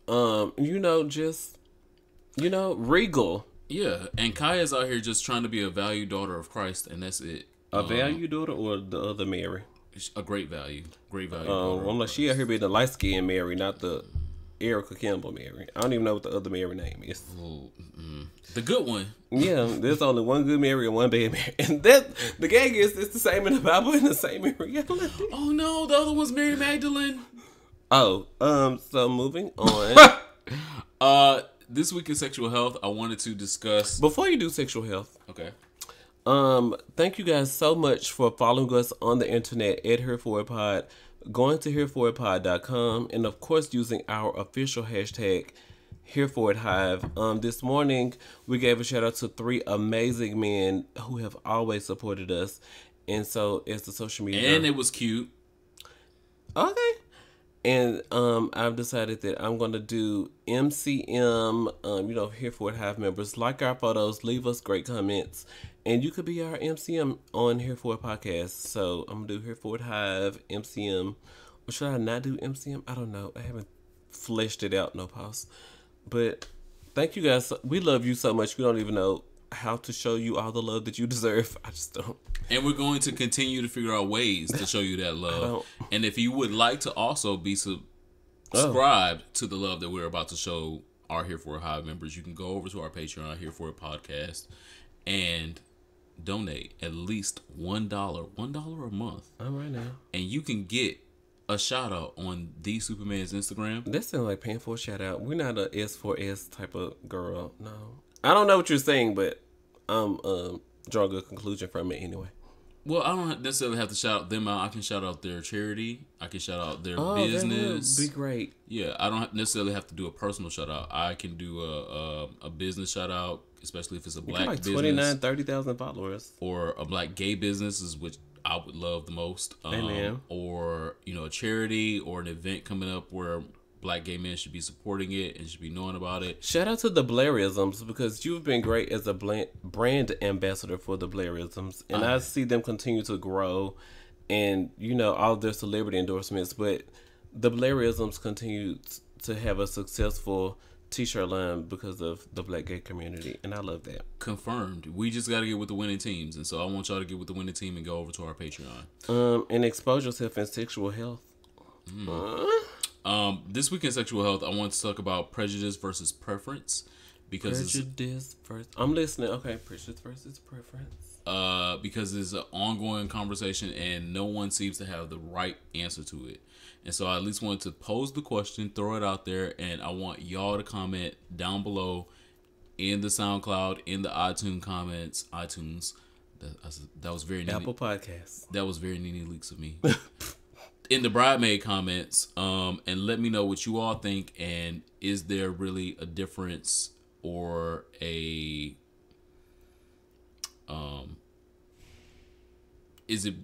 S2: Regal.
S1: Yeah, and Kaya's out here just trying to be a value daughter of Christ, and that's it.
S2: A value daughter or the other Mary?
S1: A great value.
S2: I'm like, she out here being the light skinned Mary, not the Erica Campbell Mary. I don't even know what the other Mary name is.
S1: The good one.
S2: Yeah, there's only one good Mary and one bad Mary. And the gag is, it's the same in the Bible and the same in reality.
S1: Oh no, the other one's Mary Magdalene.
S2: So moving on.
S1: This week in sexual health, I wanted to discuss...
S2: Before you do sexual health.
S1: Okay.
S2: Thank you guys so much for following us on the internet at HereForItPod, going to HereForItPod.com, and of course using our official hashtag HereForItHive. This morning we gave a shout out to 3 amazing men who have always supported us, and so it's the social media.
S1: And it was cute.
S2: Okay. And I've decided that I'm going to do MCM, Here For It Hive members. Like our photos, leave us great comments, and you could be our MCM on Here For It Podcast. So I'm going to do Here For It Hive, MCM. Or should I not do MCM? I don't know. I haven't fleshed it out, no pause. But thank you guys. We love you so much. We don't even know how to show you all the love that you deserve. I just don't.
S1: And we're going to continue to figure out ways to show you that love. And if you would like to also be subscribed to the love that we're about to show our Here For It Hive members, you can go over to our Patreon, Here For It Podcast, and donate at least $1 a month.
S2: All right now.
S1: And you can get a shout out on the Superman's Instagram.
S2: That sounds like paying for a shout out. We're not a S4S type of girl. No. I don't know what you're saying, but I'm drawing a conclusion from it anyway.
S1: Well, I don't necessarily have to shout them out. I can shout out their charity. I can shout out their business.
S2: That would be great.
S1: Yeah, I don't necessarily have to do a personal shout out. I can do a business shout out, especially if it's a black business.
S2: 29,000, 30,000 followers.
S1: Or a black gay business, is which I would love the most.
S2: Amen.
S1: Or, a charity or an event coming up where black gay men should be supporting it and should be knowing about it.
S2: Shout out to the Blairisms, because you've been great as a brand ambassador for the Blairisms. And I see them continue to grow and, all their celebrity endorsements. But the Blairisms continue to have a successful t-shirt line because of the black gay community. And I love that. Confirmed.
S1: We just got to get with the winning teams. And so I want y'all to get with the winning team and go over to our Patreon.
S2: And expose yourself in sexual health.
S1: This week in sexual health, I want to talk about prejudice versus preference, because
S2: I'm listening. Okay, prejudice versus preference.
S1: Because it's an ongoing conversation and no one seems to have the right answer to it. And so I at least wanted to pose the question, throw it out there, and I want y'all to comment down below in the SoundCloud, in the iTunes comments. That was very
S2: Apple Podcasts.
S1: That was very Nene Leaks of me. In the bridemaid comments, and let me know what you all think, and is there really a difference or is it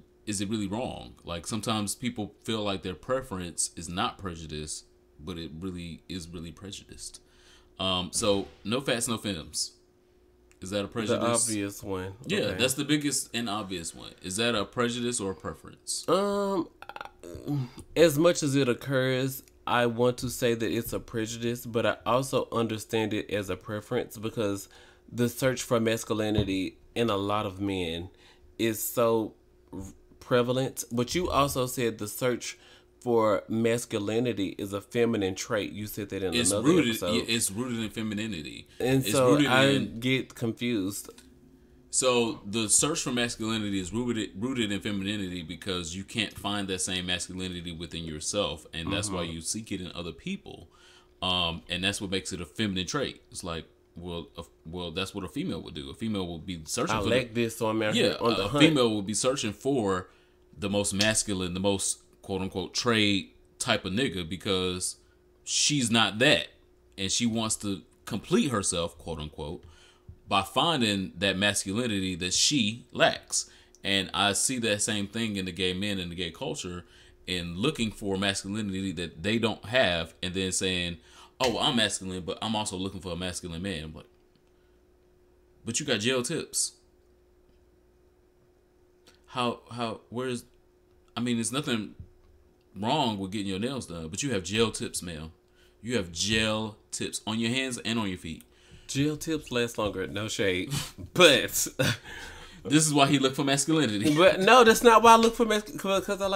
S1: really wrong? Like, sometimes people feel like their preference is not prejudice, but it really is really prejudiced. So no fats, no femmes. Is that a prejudice?
S2: The obvious one.
S1: Yeah, okay. That's the biggest and obvious one. Is that a prejudice or a preference?
S2: As much as it occurs, I want to say that it's a prejudice, but I also understand it as a preference, because the search for masculinity in a lot of men is so prevalent. But you also said the search for masculinity is a feminine trait. You said that in another episode.
S1: It's rooted in femininity.
S2: And so I get confused.
S1: So the search for masculinity is rooted in femininity, because you can't find that same masculinity within yourself, and that's why you seek it in other people, and that's what makes it a feminine trait. It's like, well, that's what a female would do. A female would be searching.
S2: This, so I'm out here on the hunt.
S1: A female would be searching for the most masculine, the most quote unquote trade type of nigga, because she's not that, and she wants to complete herself, quote unquote, by finding that masculinity that she lacks. And I see that same thing in the gay men and the gay culture, in looking for masculinity that they don't have, and then saying, oh, well, I'm masculine, but I'm also looking for a masculine man. But you got gel tips. There's nothing wrong with getting your nails done, but you have gel tips, ma'am. You have gel tips on your hands and on your feet.
S2: Gel tips last longer, no shade, but
S1: this is why he looked for masculinity.
S2: But no, that's not why I look for masculinity, because I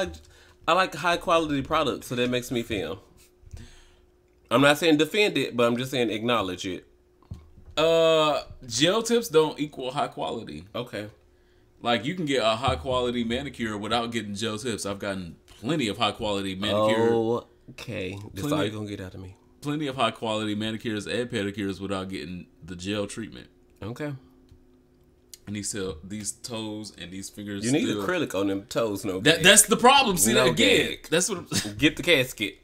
S2: like high quality products, so that makes me feel. I'm not saying defend it, but I'm just saying acknowledge it.
S1: Gel tips don't equal high quality.
S2: Okay.
S1: Like, you can get a high quality manicure without getting gel tips. I've gotten plenty of high quality manicure.
S2: Okay, that's all you're gonna get out of me.
S1: Plenty of high quality manicures and pedicures without getting the gel treatment.
S2: Okay.
S1: And these toes and these fingers.
S2: You need acrylic on them toes,
S1: That's the problem. See that again?
S2: Gag.
S1: That's what.
S2: Get the casket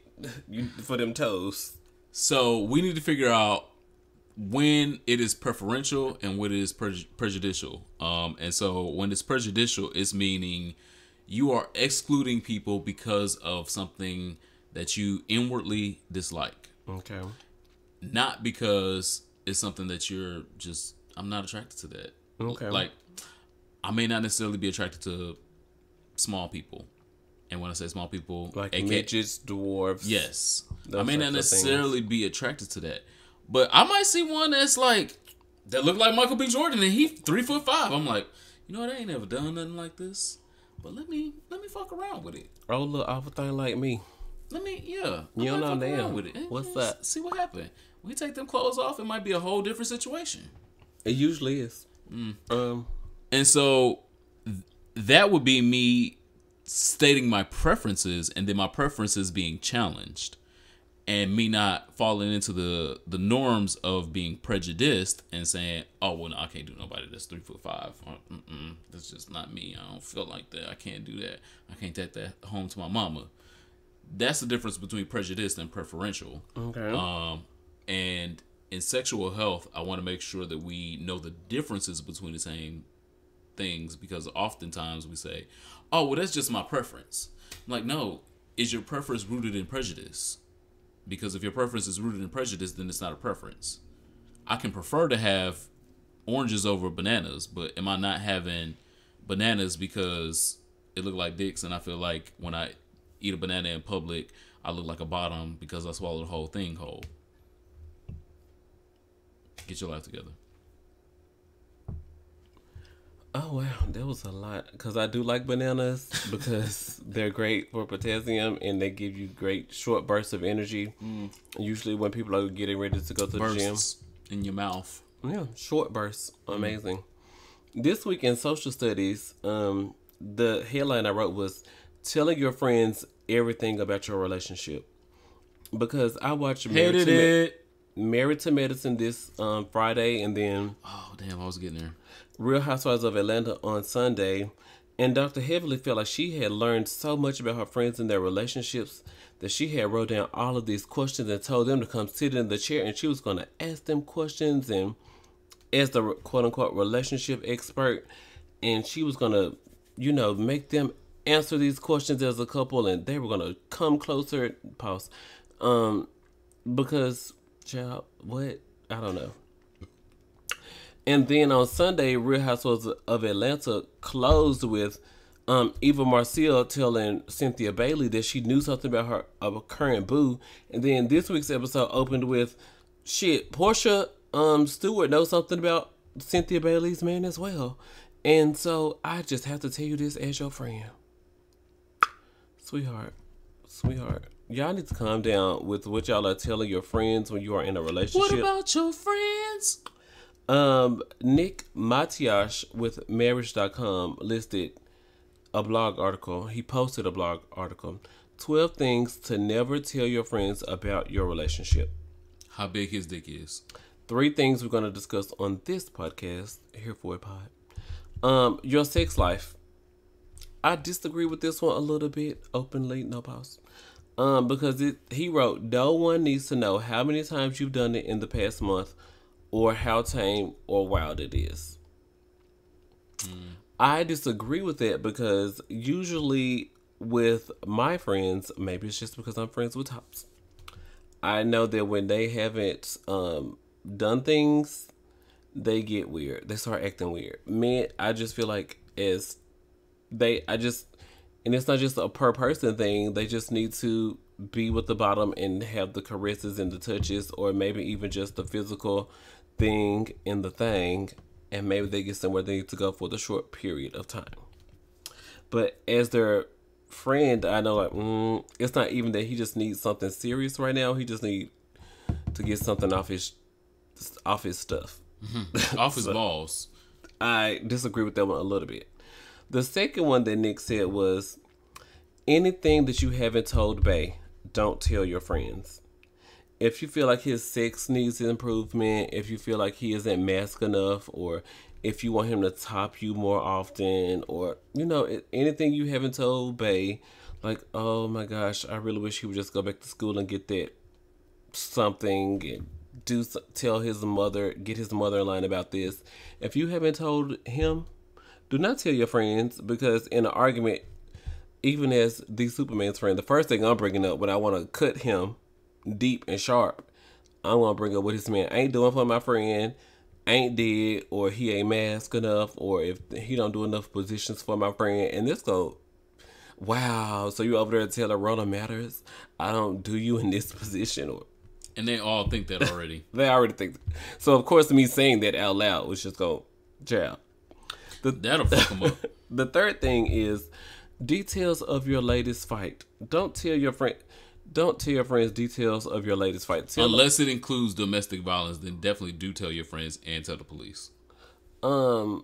S2: for them toes.
S1: So we need to figure out when it is preferential and when it is prejudicial. And so when it's prejudicial, it's meaning you are excluding people because of something that you inwardly dislike.
S2: Okay.
S1: Not because it's something that you're just, I'm not attracted to that.
S2: Okay.
S1: Like, I may not necessarily be attracted to small people. And when I say small people,
S2: like midgets, dwarves.
S1: Yes. I may not necessarily be attracted to that. But I might see one that's like, that look like Michael B. Jordan, and he's 3'5". I'm like, you know what, I ain't never done nothing like this, but let me fuck around with it.
S2: Oh, look, awful thing like me.
S1: You
S2: don't know
S1: fuck
S2: damn.
S1: around with it.
S2: What's
S1: Just
S2: that?
S1: see what happens. We take them clothes off, it might be a whole different situation.
S2: It usually is.
S1: And so that would be me stating my preferences, and then my preferences being challenged, and me not falling into the norms of being prejudiced and saying, oh, well, no, I can't do nobody that's 3'5". That's just not me. I don't feel like that. I can't do that. I can't take that home to my mama. That's the difference between prejudiced and preferential.
S2: Okay.
S1: And in sexual health, I want to make sure that we know the differences between the same things, because oftentimes we say, oh, well, that's just my preference. I'm like, no, is your preference rooted in prejudice? Because if your preference is rooted in prejudice, then it's not a preference. I can prefer to have oranges over bananas, but am I not having bananas because it look like dicks, and I feel like when I eat a banana in public, I look like a bottom because I swallowed the whole thing whole? Get your life together.
S2: Oh, wow. That was a lot. Because I do like bananas because they're great for potassium and they give you great short bursts of energy. Usually when people are getting ready to go to the gym.
S1: In your mouth.
S2: Yeah, short bursts. Amazing. This week in social studies, the headline I wrote was telling your friends everything about your relationship. Because I watched Married to Medicine this Friday, and then
S1: oh damn, I was getting there.
S2: Real Housewives of Atlanta on Sunday, and Dr. Heavily felt like she had learned so much about her friends and their relationships that she had wrote down all of these questions and told them to come sit in the chair, and she was going to ask them questions, and as the quote-unquote relationship expert, and she was going to, make them answer these questions as a couple, and they were going to come closer. Pause. Because... child, what? I don't know. And then on Sunday, Real Housewives of Atlanta closed with Eva Marcel telling Cynthia Bailey that she knew something about her current boo. And then this week's episode opened with, Portia Stewart knows something about Cynthia Bailey's man as well. And so I just have to tell you this as your friend. Sweetheart. Y'all need to calm down with what y'all are telling your friends when you are in a relationship.
S1: What about your friends?
S2: Nick Matiash with Marriage.com listed a blog article. He posted a blog article. 12 things to never tell your friends about your relationship.
S1: How big his dick is.
S2: 3 things we're going to discuss on this podcast, Here for a Pod. Your sex life. I disagree with this one a little bit. Openly, no pause. Because he wrote, no one needs to know how many times you've done it in the past month or how tame or wild it is. I disagree with that because usually with my friends, maybe it's just because I'm friends with tops, I know that when they haven't done things, they get weird. They start acting weird. Men, I just feel like and it's not just a per person thing. They just need to be with the bottom and have the caresses and the touches, or maybe even just the physical thing in the thing, and maybe they get somewhere they need to go for the short period of time. But as their friend, I know it's not even that he just needs something serious right now. He just needs to get something off his stuff.
S1: Off his balls.
S2: I disagree with that one a little bit. The second one that Nick said was, anything that you haven't told Bae, don't tell your friends. If you feel like his sex needs improvement, if you feel like he isn't masked enough, or if you want him to top you more often, or, anything you haven't told Bae, like, oh my gosh, I really wish he would just go back to school and get that something and get his mother in line about this. If you haven't told him, do not tell your friends, because in an argument, even as the Superman's friend, the first thing I'm bringing up when I want to cut him deep and sharp, I'm going to bring up what his man ain't doing for my friend, ain't dead, or he ain't masked enough, or if he don't do enough positions for my friend. And this go, wow, so you over there telling Rona Matters, I don't do you in this position,
S1: and they all think that already.
S2: They already think that. So of course me saying that out loud was just go, jab.
S1: That'll fuck them up.
S2: The third thing is details of your latest fight. Don't tell your friends details of your latest fight.
S1: Unless it includes domestic violence, then definitely do tell your friends and tell the police.
S2: The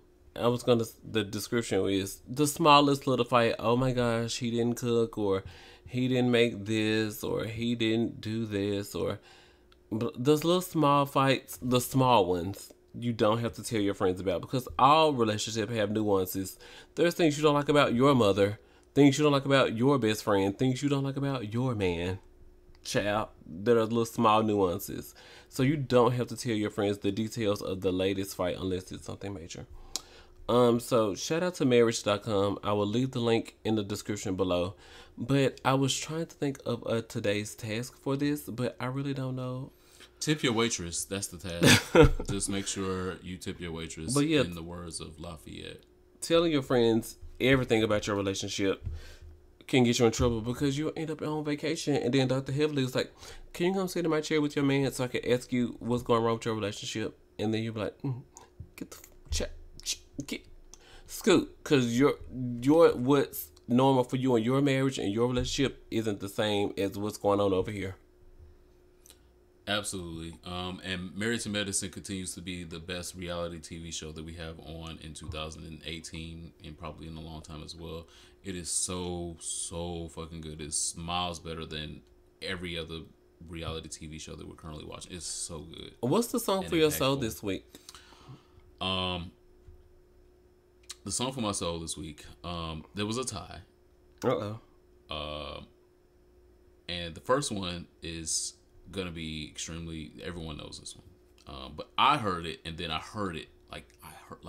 S2: description is the smallest little fight. Oh my gosh, he didn't cook, or he didn't make this, or he didn't do this, or those little small fights, the small ones, you don't have to tell your friends about, because all relationships have nuances. There's things you don't like about your mother, things you don't like about your best friend, things you don't like about your man. Child, there are little small nuances. So you don't have to tell your friends the details of the latest fight unless it's something major. So shout out to marriage.com. I will leave the link in the description below. But I was trying to think of today's task for this, but I really don't know.
S1: Tip your waitress. That's the task. Just make sure you tip your waitress, but yeah, in the words of Lafayette.
S2: Telling your friends everything about your relationship can get you in trouble, because you'll end up on vacation and then Dr. Heavily was like, can you come sit in my chair with your man so I can ask you what's going wrong with your relationship? And then you'll be like, get the get scoot, because your what's normal for you in your marriage and your relationship isn't the same as what's going on over here.
S1: Absolutely. And Married to Medicine continues to be the best reality TV show that we have on in 2018 and probably in a long time as well. It is so fucking good. It's miles better than every other reality TV show that we're currently watching. It's so good.
S2: What's the song for your soul this week?
S1: The song for my soul this week, there was a tie. And the first one is gonna be extremely, everyone knows this one. But I heard it, and then I heard it like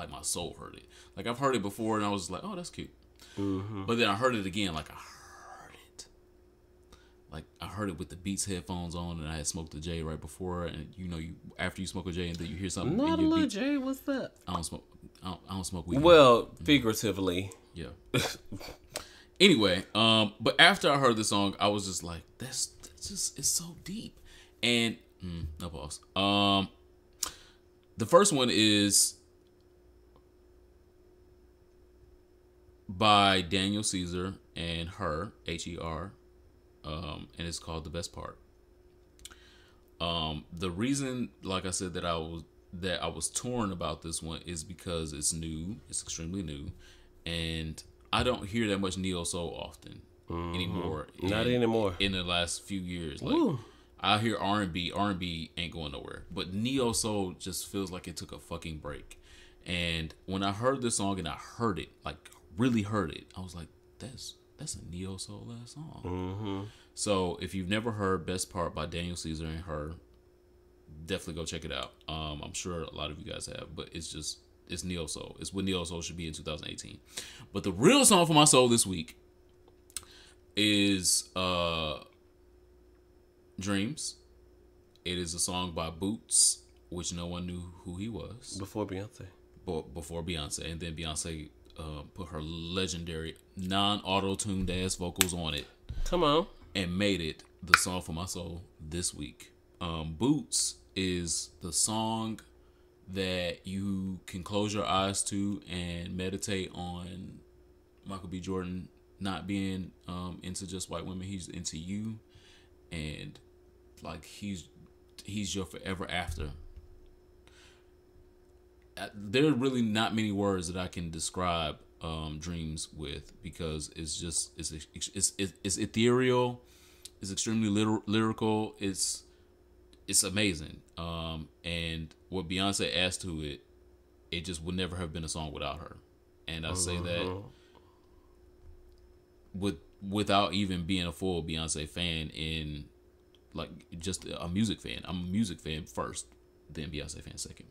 S1: my soul heard it. Like, I've heard it before and I was like, oh, that's cute. Mm-hmm. But then I heard it again, like I heard it with the Beats headphones on, and I had smoked a J right before. And after you smoke a J and then you hear something,
S2: not a little J. What's that?
S1: I don't smoke weed.
S2: Well, figuratively.
S1: Yeah. Anyway, but after I heard the song, I was just like, that's just, it's so deep. And no pause. The first one is by Daniel Caesar and her, Her. And it's called The Best Part. The reason, like I said, that I was torn about this one is because it's new. It's extremely new, and I don't hear that much neo soul often anymore.
S2: Not anymore.
S1: In the last few years, like I hear R&B. R&B ain't going nowhere, but neo soul just feels like it took a fucking break. And when I heard this song and I heard it, like really heard it, I was like, that's a neo soul ass song. Mm-hmm. So if you've never heard Best Part by Daniel Caesar and her, definitely go check it out. I'm sure a lot of you guys have, but it's neo soul. It's what neo soul should be in 2018. But the real song for my soul this week is Dreams. It is a song by Boots, which no one knew who he was
S2: before Beyonce.
S1: And then Beyonce put her legendary non-auto-tuned ass vocals on it.
S2: Come on.
S1: And made it the song for my soul this week. Boots is the song that you can close your eyes to and meditate on Michael B. Jordan not being into just white women. He's into you, and like he's your forever after. There are really not many words that I can describe Dreams with, because it's ethereal, it's extremely lyrical, it's amazing. And what Beyonce adds to it, it just would never have been a song without her. And I say that without even being a full Beyonce fan, in like just a music fan. I'm a music fan first, then Beyonce fan second.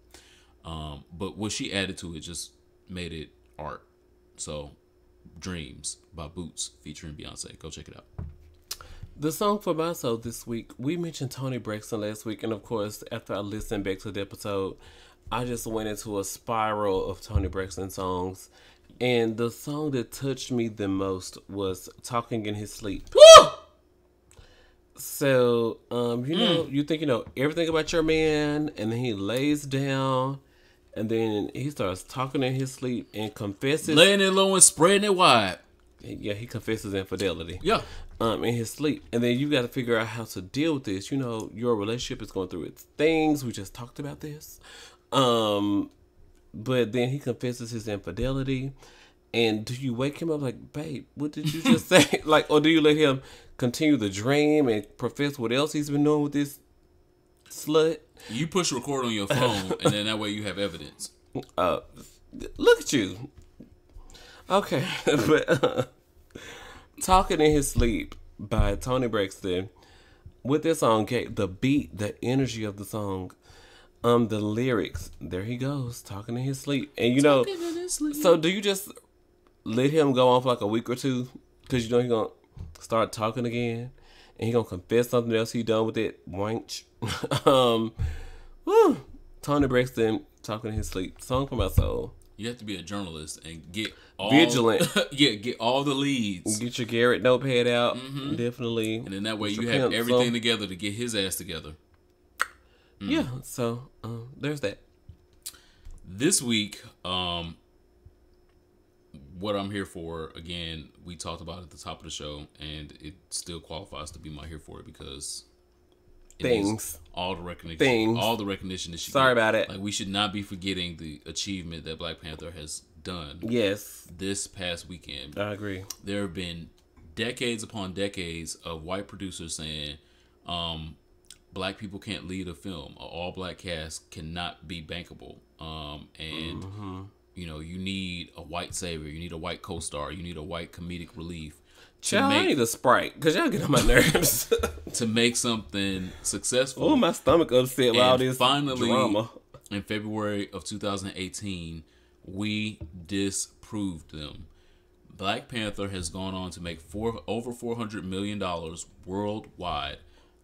S1: But what she added to it just made it art. So, Dreams by Boots featuring Beyonce. Go check it out.
S2: The song for my soul this week, we mentioned Toni Braxton last week, and of course, after I listened back to the episode, I just went into a spiral of Toni Braxton songs, and the song that touched me the most was Talking in His Sleep. Woo! So, you think you know everything about your man, and then he lays down And then he starts talking in his sleep and confesses.
S1: Laying it low and spreading it wide.
S2: Yeah, he confesses infidelity.
S1: Yeah.
S2: In his sleep. And then you got to figure out how to deal with this. You know, your relationship is going through its things. We just talked about this. But then he confesses his infidelity. And do you wake him up like, babe, what did you just say? Like, or do you let him continue the dream and profess what else he's been doing with this slut?
S1: You push record on your phone, and then that way you have evidence.
S2: Look at you. Okay, but Talking in His Sleep by Tony Braxton. With this song, the beat, the energy of the song, the lyrics, there he goes, talking in his sleep. And you know, so do you just let him go on for like a week or two? Because you know he's going to start talking again. And he's going to confess something else he done with it. Wanch. Tony Braxton, Talking in His Sleep. Song for my soul.
S1: You have to be a journalist and get all...
S2: Vigilant.
S1: Yeah, get all the leads.
S2: Get your Garrett notepad out. Definitely.
S1: And then that way you have everything together to get his ass together.
S2: Yeah, so there's that.
S1: This week, what I'm here for, again, we talked about it at the top of the show, and it still qualifies to be my here for it because all the recognition that she
S2: Sorry about it.
S1: Like, we should not be forgetting the achievement that Black Panther has done.
S2: Yes.
S1: This past weekend.
S2: I agree.
S1: There have been decades upon decades of white producers saying, Black people can't lead a film. An all-black cast cannot be bankable. You know, you need a white savior. You need a white co-star. You need a white comedic relief.
S2: I need a Sprite because y'all get on my nerves.
S1: To make something successful.
S2: Oh, my stomach upset with all this
S1: finally,
S2: drama.
S1: In February of 2018, we disproved them. Black Panther has gone on to make over $400 million worldwide.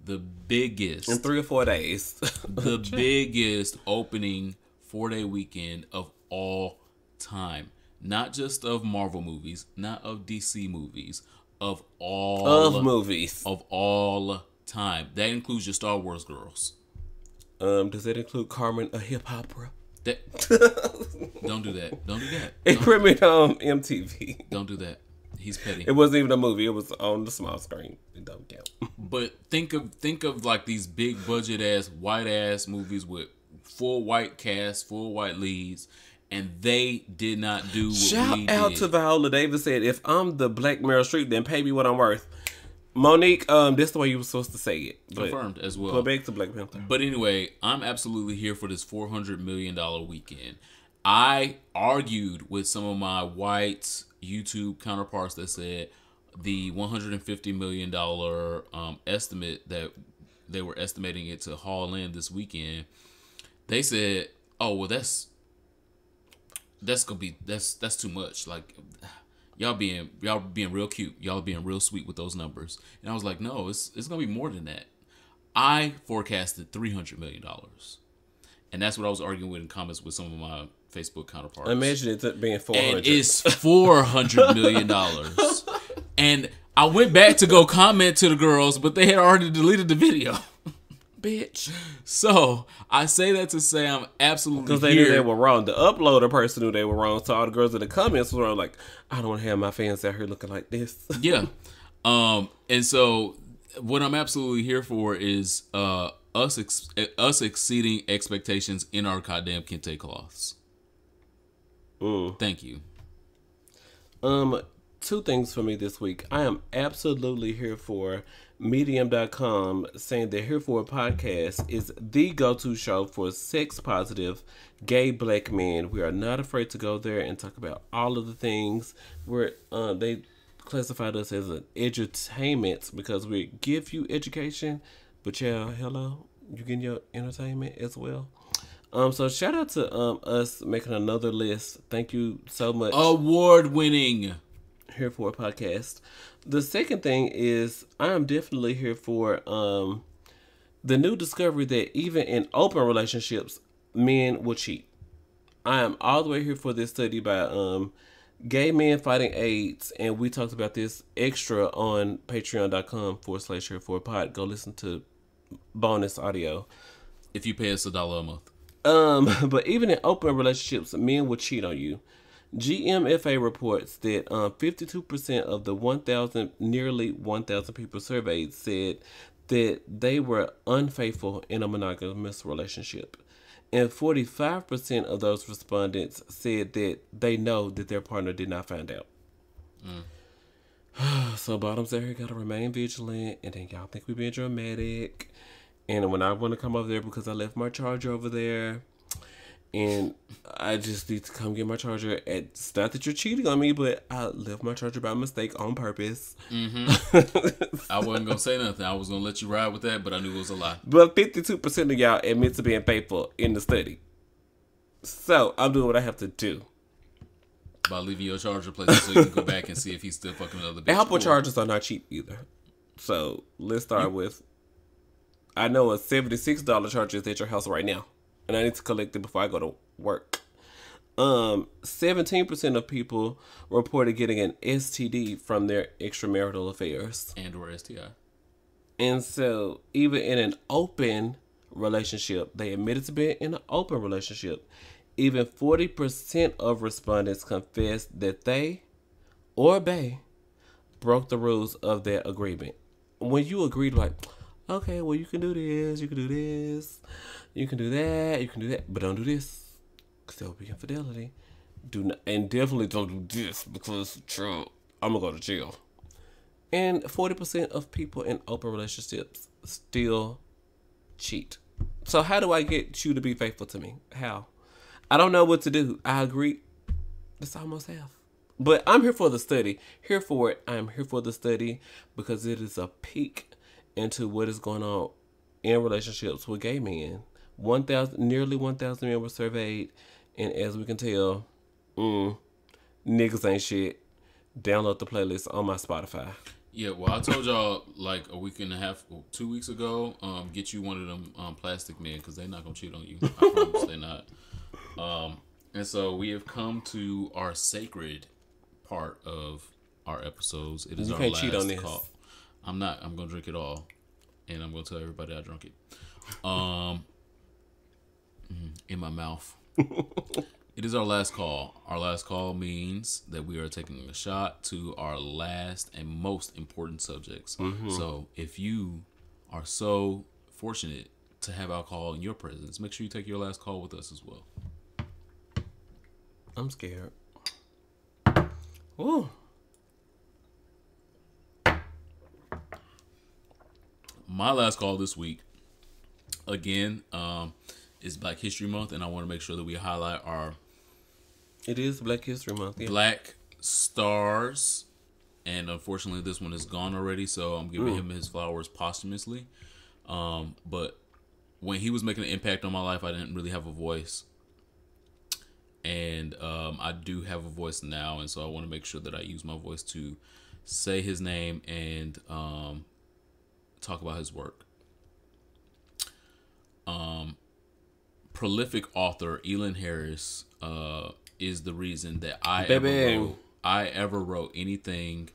S1: The biggest...
S2: In 3 or 4 days.
S1: The biggest opening 4-day weekend of all time. Not just of Marvel movies, not of DC movies, of all
S2: movies.
S1: Of all time. That includes your Star Wars girls.
S2: Does that include Carmen, a hip opera?
S1: Don't do that. Don't do that.
S2: It premiered on MTV.
S1: Don't do that. He's petty.
S2: It wasn't even a movie. It was on the small screen. It don't count.
S1: But think of like these big budget ass white ass movies with full white cast, full white leads. And they did not do what we did. Shout out
S2: to Viola Davis said, if I'm the Black Meryl Streep, then pay me what I'm worth. Monique, that's the way you were supposed to say it.
S1: Confirmed as well.
S2: Go back to Black Panther.
S1: But anyway, I'm absolutely here for this $400 million weekend. I argued with some of my white YouTube counterparts that said the $150 million estimate that they were estimating it to haul in this weekend. They said, oh, well, that's too much. Like, y'all being real cute. Y'all being real sweet with those numbers. And I was like, no, it's gonna be more than that. I forecasted $300 million. And that's what I was arguing with in comments with some of my Facebook counterparts.
S2: Imagine it being 400.
S1: And it's $400 million. And I went back to go comment to the girls, but they had already deleted the video.
S2: Bitch.
S1: So I say that to say I'm absolutely
S2: because they knew they were wrong. The uploader person knew they were wrong. So all the girls in the comments were like, "I don't want to have my fans out here looking like this."
S1: Yeah. And so what I'm absolutely here for is us exceeding expectations in our goddamn kente cloths. Thank you.
S2: 2 things for me this week. I am absolutely here for Medium.com saying that Here For a Podcast is the go-to show for sex-positive gay black men. We are not afraid to go there and talk about all of the things where they classified us as an edutainment because we give you education, but yeah, hello, you getting your entertainment as well. So shout out to us making another list. Thank you so much.
S1: Award-winning
S2: Here For a Podcast. The second thing is I am definitely here for the new discovery that even in open relationships, men will cheat. I am all the way here for this study by Gay Men Fighting AIDS, and we talked about this extra on patreon.com/Here For a Pod. Go listen to bonus audio.
S1: If you pay us $1 a month.
S2: But even in open relationships, men will cheat on you. GMFA reports that 52% of the nearly 1,000 people surveyed said that they were unfaithful in a monogamous relationship. And 45% of those respondents said that they know that their partner did not find out. So bottoms out here gotta remain vigilant, and then y'all think we being dramatic. And when I want to come over there because I left my charger over there, and I just need to come get my charger. It's not that you're cheating on me, but I left my charger by mistake on purpose.
S1: I wasn't gonna say nothing. I was gonna let you ride with that, but I knew it was a lie.
S2: But 52% of y'all admit to being faithful in the study. So I'm doing what I have to do.
S1: By leaving your charger place so you can go back and see if he's still fucking another bitch.
S2: Apple chargers are not cheap either. So let's start with, I know a $76 charger is at your house right now. And I need to collect it before I go to work. 17% of people reported getting an STD from their extramarital affairs.
S1: And or STI.
S2: And so even in an open relationship, they admitted to being in an open relationship. Even 40% of respondents confessed that they or they broke the rules of their agreement. When you agreed, like, okay, well, you can do this, you can do this, you can do that, you can do that, but don't do this, because there will be infidelity. Do not, and definitely don't do this, because true, I'm gonna go to jail. And 40% of people in open relationships still cheat. So how do I get you to be faithful to me? How? I don't know what to do. I agree. That's almost half. But I'm here for the study. Here for it. I'm here for the study because it is a peek into what is going on in relationships with gay men. Nearly 1,000 men were surveyed, and as we can tell, niggas ain't shit. Download the playlist on my Spotify.
S1: Yeah, well, I told y'all like a week and a half, 2 weeks ago, get you one of them plastic men because they're not gonna cheat on you. I promise they're not. And so we have come to our sacred part of our episodes. It is
S2: you
S1: our
S2: can't
S1: last
S2: cheat on this.
S1: call. I'm not. I'm gonna drink it all, and I'm gonna tell everybody I drank it. In my mouth. It is our last call. Our last call means that we are taking a shot to our last and most important subjects. So if you are so fortunate to have alcohol in your presence, make sure you take your last call with us as well.
S2: I'm scared. Ooh.
S1: My last call this week, again, is Black History Month, and I want to make sure that we highlight our
S2: It is Black History Month. Yeah.
S1: Black stars. And unfortunately, this one is gone already, so I'm giving him his flowers posthumously. But when he was making an impact on my life, I didn't really have a voice. And I do have a voice now, and so I want to make sure that I use my voice to say his name and talk about his work. Prolific author Elin Harris is the reason that I ever wrote anything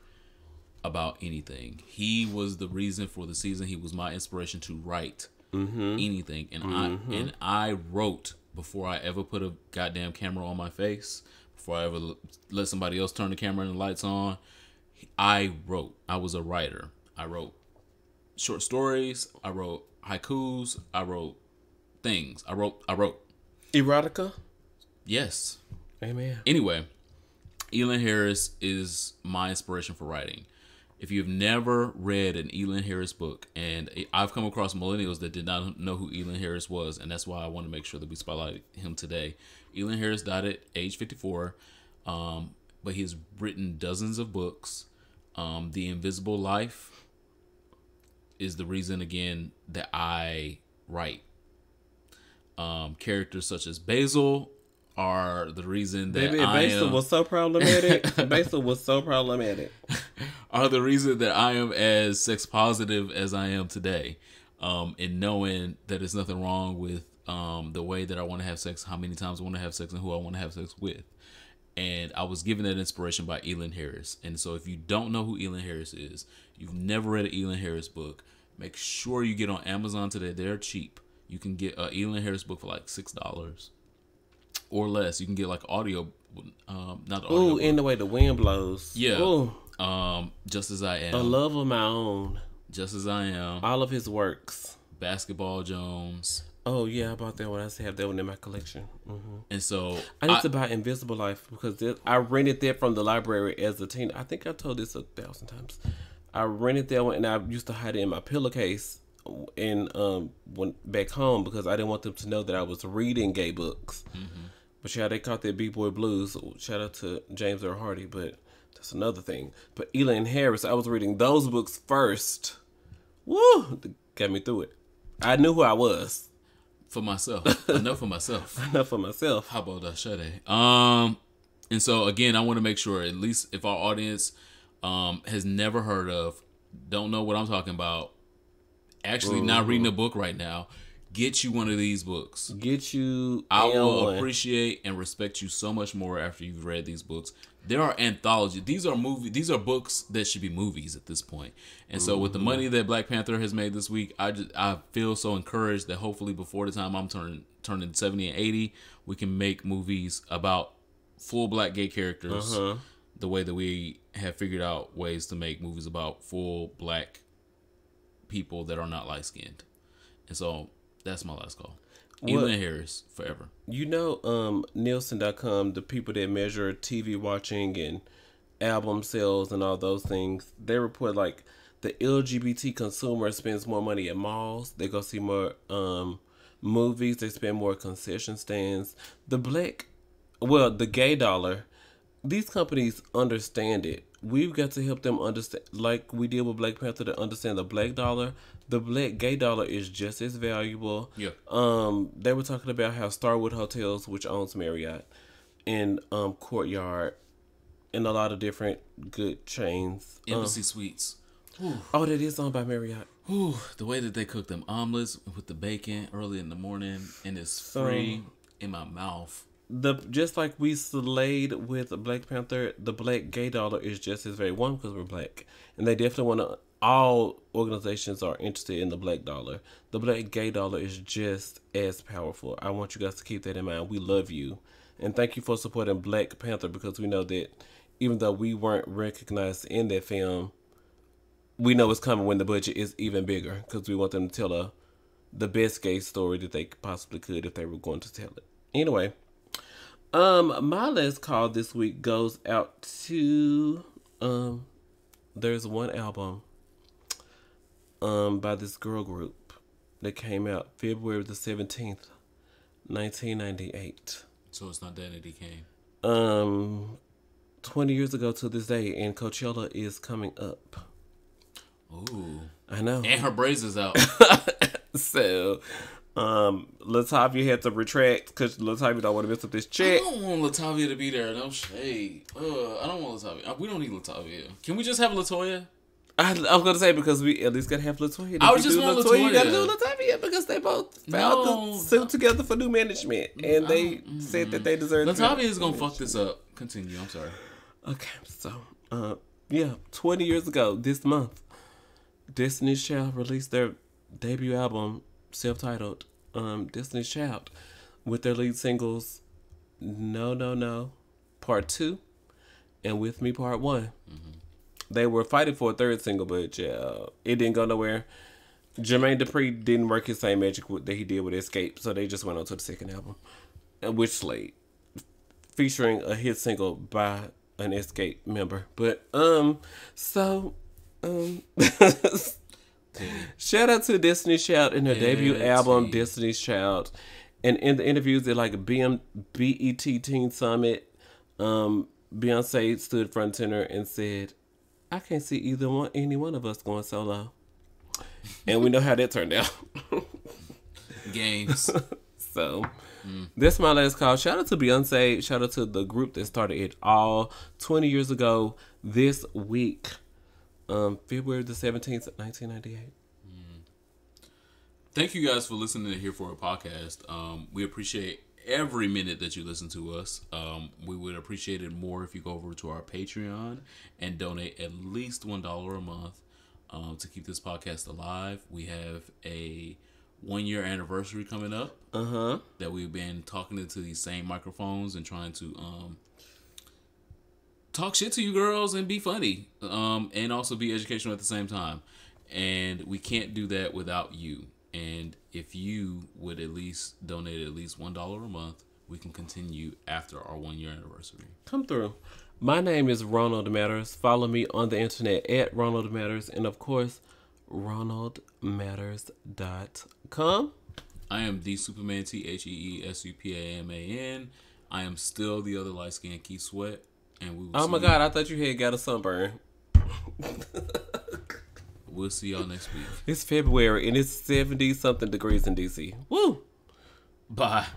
S1: about anything. He was the reason for the season. He was my inspiration to write anything, and I wrote before I ever put a goddamn camera on my face, before I ever let somebody else turn the camera and the lights on. I wrote. I was a writer. I wrote short stories. I wrote haikus. I wrote things. I wrote.
S2: Erotica?
S1: Yes.
S2: Amen.
S1: Anyway, Elin Harris is my inspiration for writing. If you've never read an Elin Harris book, and I've come across millennials that did not know who Elin Harris was, and that's why I want to make sure that we spotlight him today. Elin Harris died at age 54, but he's written dozens of books. The Invisible Life is the reason, again, that I write. Characters such as Basil are the reason that
S2: Basil was so problematic. Basil was so problematic.
S1: Are the reason that I am as sex positive as I am today. And knowing that there's nothing wrong with the way that I want to have sex, how many times I want to have sex, and who I want to have sex with. And I was given that inspiration by Elin Harris. And so if you don't know who Elin Harris is, you've never read an Elin Harris book, make sure you get on Amazon today. They're cheap. You can get a Elin Harris book for like $6 or less. You can get like audio, not the audio.
S2: Ooh, in the way the wind blows.
S1: Yeah.
S2: Ooh.
S1: Just as I am.
S2: A love of my own.
S1: Just as I am.
S2: All of his works.
S1: Basketball Jones.
S2: Oh yeah, I bought that one. I still have that one in my collection. Mm-hmm.
S1: And so
S2: I need to buy Invisible Life because I rented that from the library as a teen. I think I told this 1,000 times. I rented that one and I used to hide it in my pillowcase and went back home because I didn't want them to know that I was reading gay books. Mm-hmm. But yeah, they caught that B-Boy Blues. So shout out to James Earl Hardy, but that's another thing. But Elin Harris, I was reading those books first. Woo! Got me through it. I knew who I was.
S1: For myself. I know for myself.
S2: I know for myself.
S1: How about that, Sade? And so again, I want to make sure, at least if our audience has never heard of, don't know what I'm talking about, actually not reading a book right now, get you one of these books.
S2: Get you.
S1: I will appreciate and respect you so much more after you've read these books. There are anthologies. These are books that should be movies at this point. And so with the money that Black Panther has made this week, I feel so encouraged that hopefully before the time I'm turning 70 and 80, we can make movies about full black gay characters the way that we have figured out ways to make movies about full black people that are not light skinned. And so that's my last call. Elin Harris, forever.
S2: You know, Nielsen.com, the people that measure TV watching and album sales and all those things, they report like the LGBT consumer spends more money at malls. They go see more movies. They spend more concession stands. The gay dollar, these companies understand it. We've got to help them understand, like we did with Black Panther, to understand the black dollar. The black gay dollar is just as valuable.
S1: Yeah.
S2: They were talking about how Starwood Hotels, which owns Marriott, and Courtyard, and a lot of different good chains.
S1: Embassy Suites.
S2: Oh, that is owned by Marriott.
S1: The way that they cook them omelets with the bacon early in the morning, and it's free in my mouth.
S2: Just like we slayed with Black Panther, the black gay dollar is just as very one because we're black, and they definitely want to. All organizations are interested in the black dollar. The black gay dollar is just as powerful. I want you guys to keep that in mind. We love you, and thank you for supporting Black Panther because we know that even though we weren't recognized in that film, we know it's coming when the budget is even bigger because we want them to tell the best gay story that they possibly could if they were going to tell it. Anyway. My last call this week goes out to there's one album by this girl group that came out February the 17th, 1998.
S1: So it's not Danity Kane.
S2: 20 years ago to this day, and Coachella is coming up.
S1: Ooh.
S2: I know.
S1: And her braids is out.
S2: So Latavia had to retract because Latavia don't want to mess up this check.
S1: I don't want Latavia to be there. No shade. I don't want Latavia. We don't need Latavia. Can we just have Latoya?
S2: I'm gonna say because we at least gotta have Latoya.
S1: I was just want Latoya.
S2: You gotta do Latavia because they both filed the suit together for new management, and they said that they deserve.
S1: Latavia is gonna fuck this up. Continue. I'm sorry.
S2: Okay, so 20 years ago this month, Destiny's Child released their debut album, self-titled Destiny's Child, with their lead singles No No No Part 2 and With Me Part 1. They were fighting for a third single, but it didn't go nowhere. Jermaine Dupri didn't work his same magic that he did with Escape, so they just went on to the second album, Witch Slate, featuring a hit single by an Escape member. But shout out to Destiny's Child in their debut album, Destiny's Child. And in the interviews at like BET Teen Summit, Beyonce stood front and center and said, I can't see any one of us going solo. And we know how that turned out.
S1: Games.
S2: So, that's my last call. Shout out to Beyonce. Shout out to the group that started it all 20 years ago this week. February the 17th, 1998.
S1: Thank you guys for listening to Here For a Podcast. We appreciate every minute that you listen to us. We would appreciate it more if you go over to our Patreon and donate at least $1 a month to keep this podcast alive. We have a 1-year anniversary coming up.
S2: Uh-huh.
S1: That we've been talking into these same microphones and trying to talk shit to you girls and be funny. And also be educational at the same time. And we can't do that without you. And if you would at least donate at least $1 a month, we can continue after our 1-year anniversary.
S2: Come through. My name is Ronald Matters. Follow me on the internet at Ronald Matters. And of course, RonaldMatters.com.
S1: I am the Superman, TheeSupaman. I am still the other light skinned Keith Sweat. And we will
S2: oh my God, I thought you had got a sunburn.
S1: We'll see y'all next week.
S2: It's February and it's 70-something degrees in DC. Woo!
S1: Bye.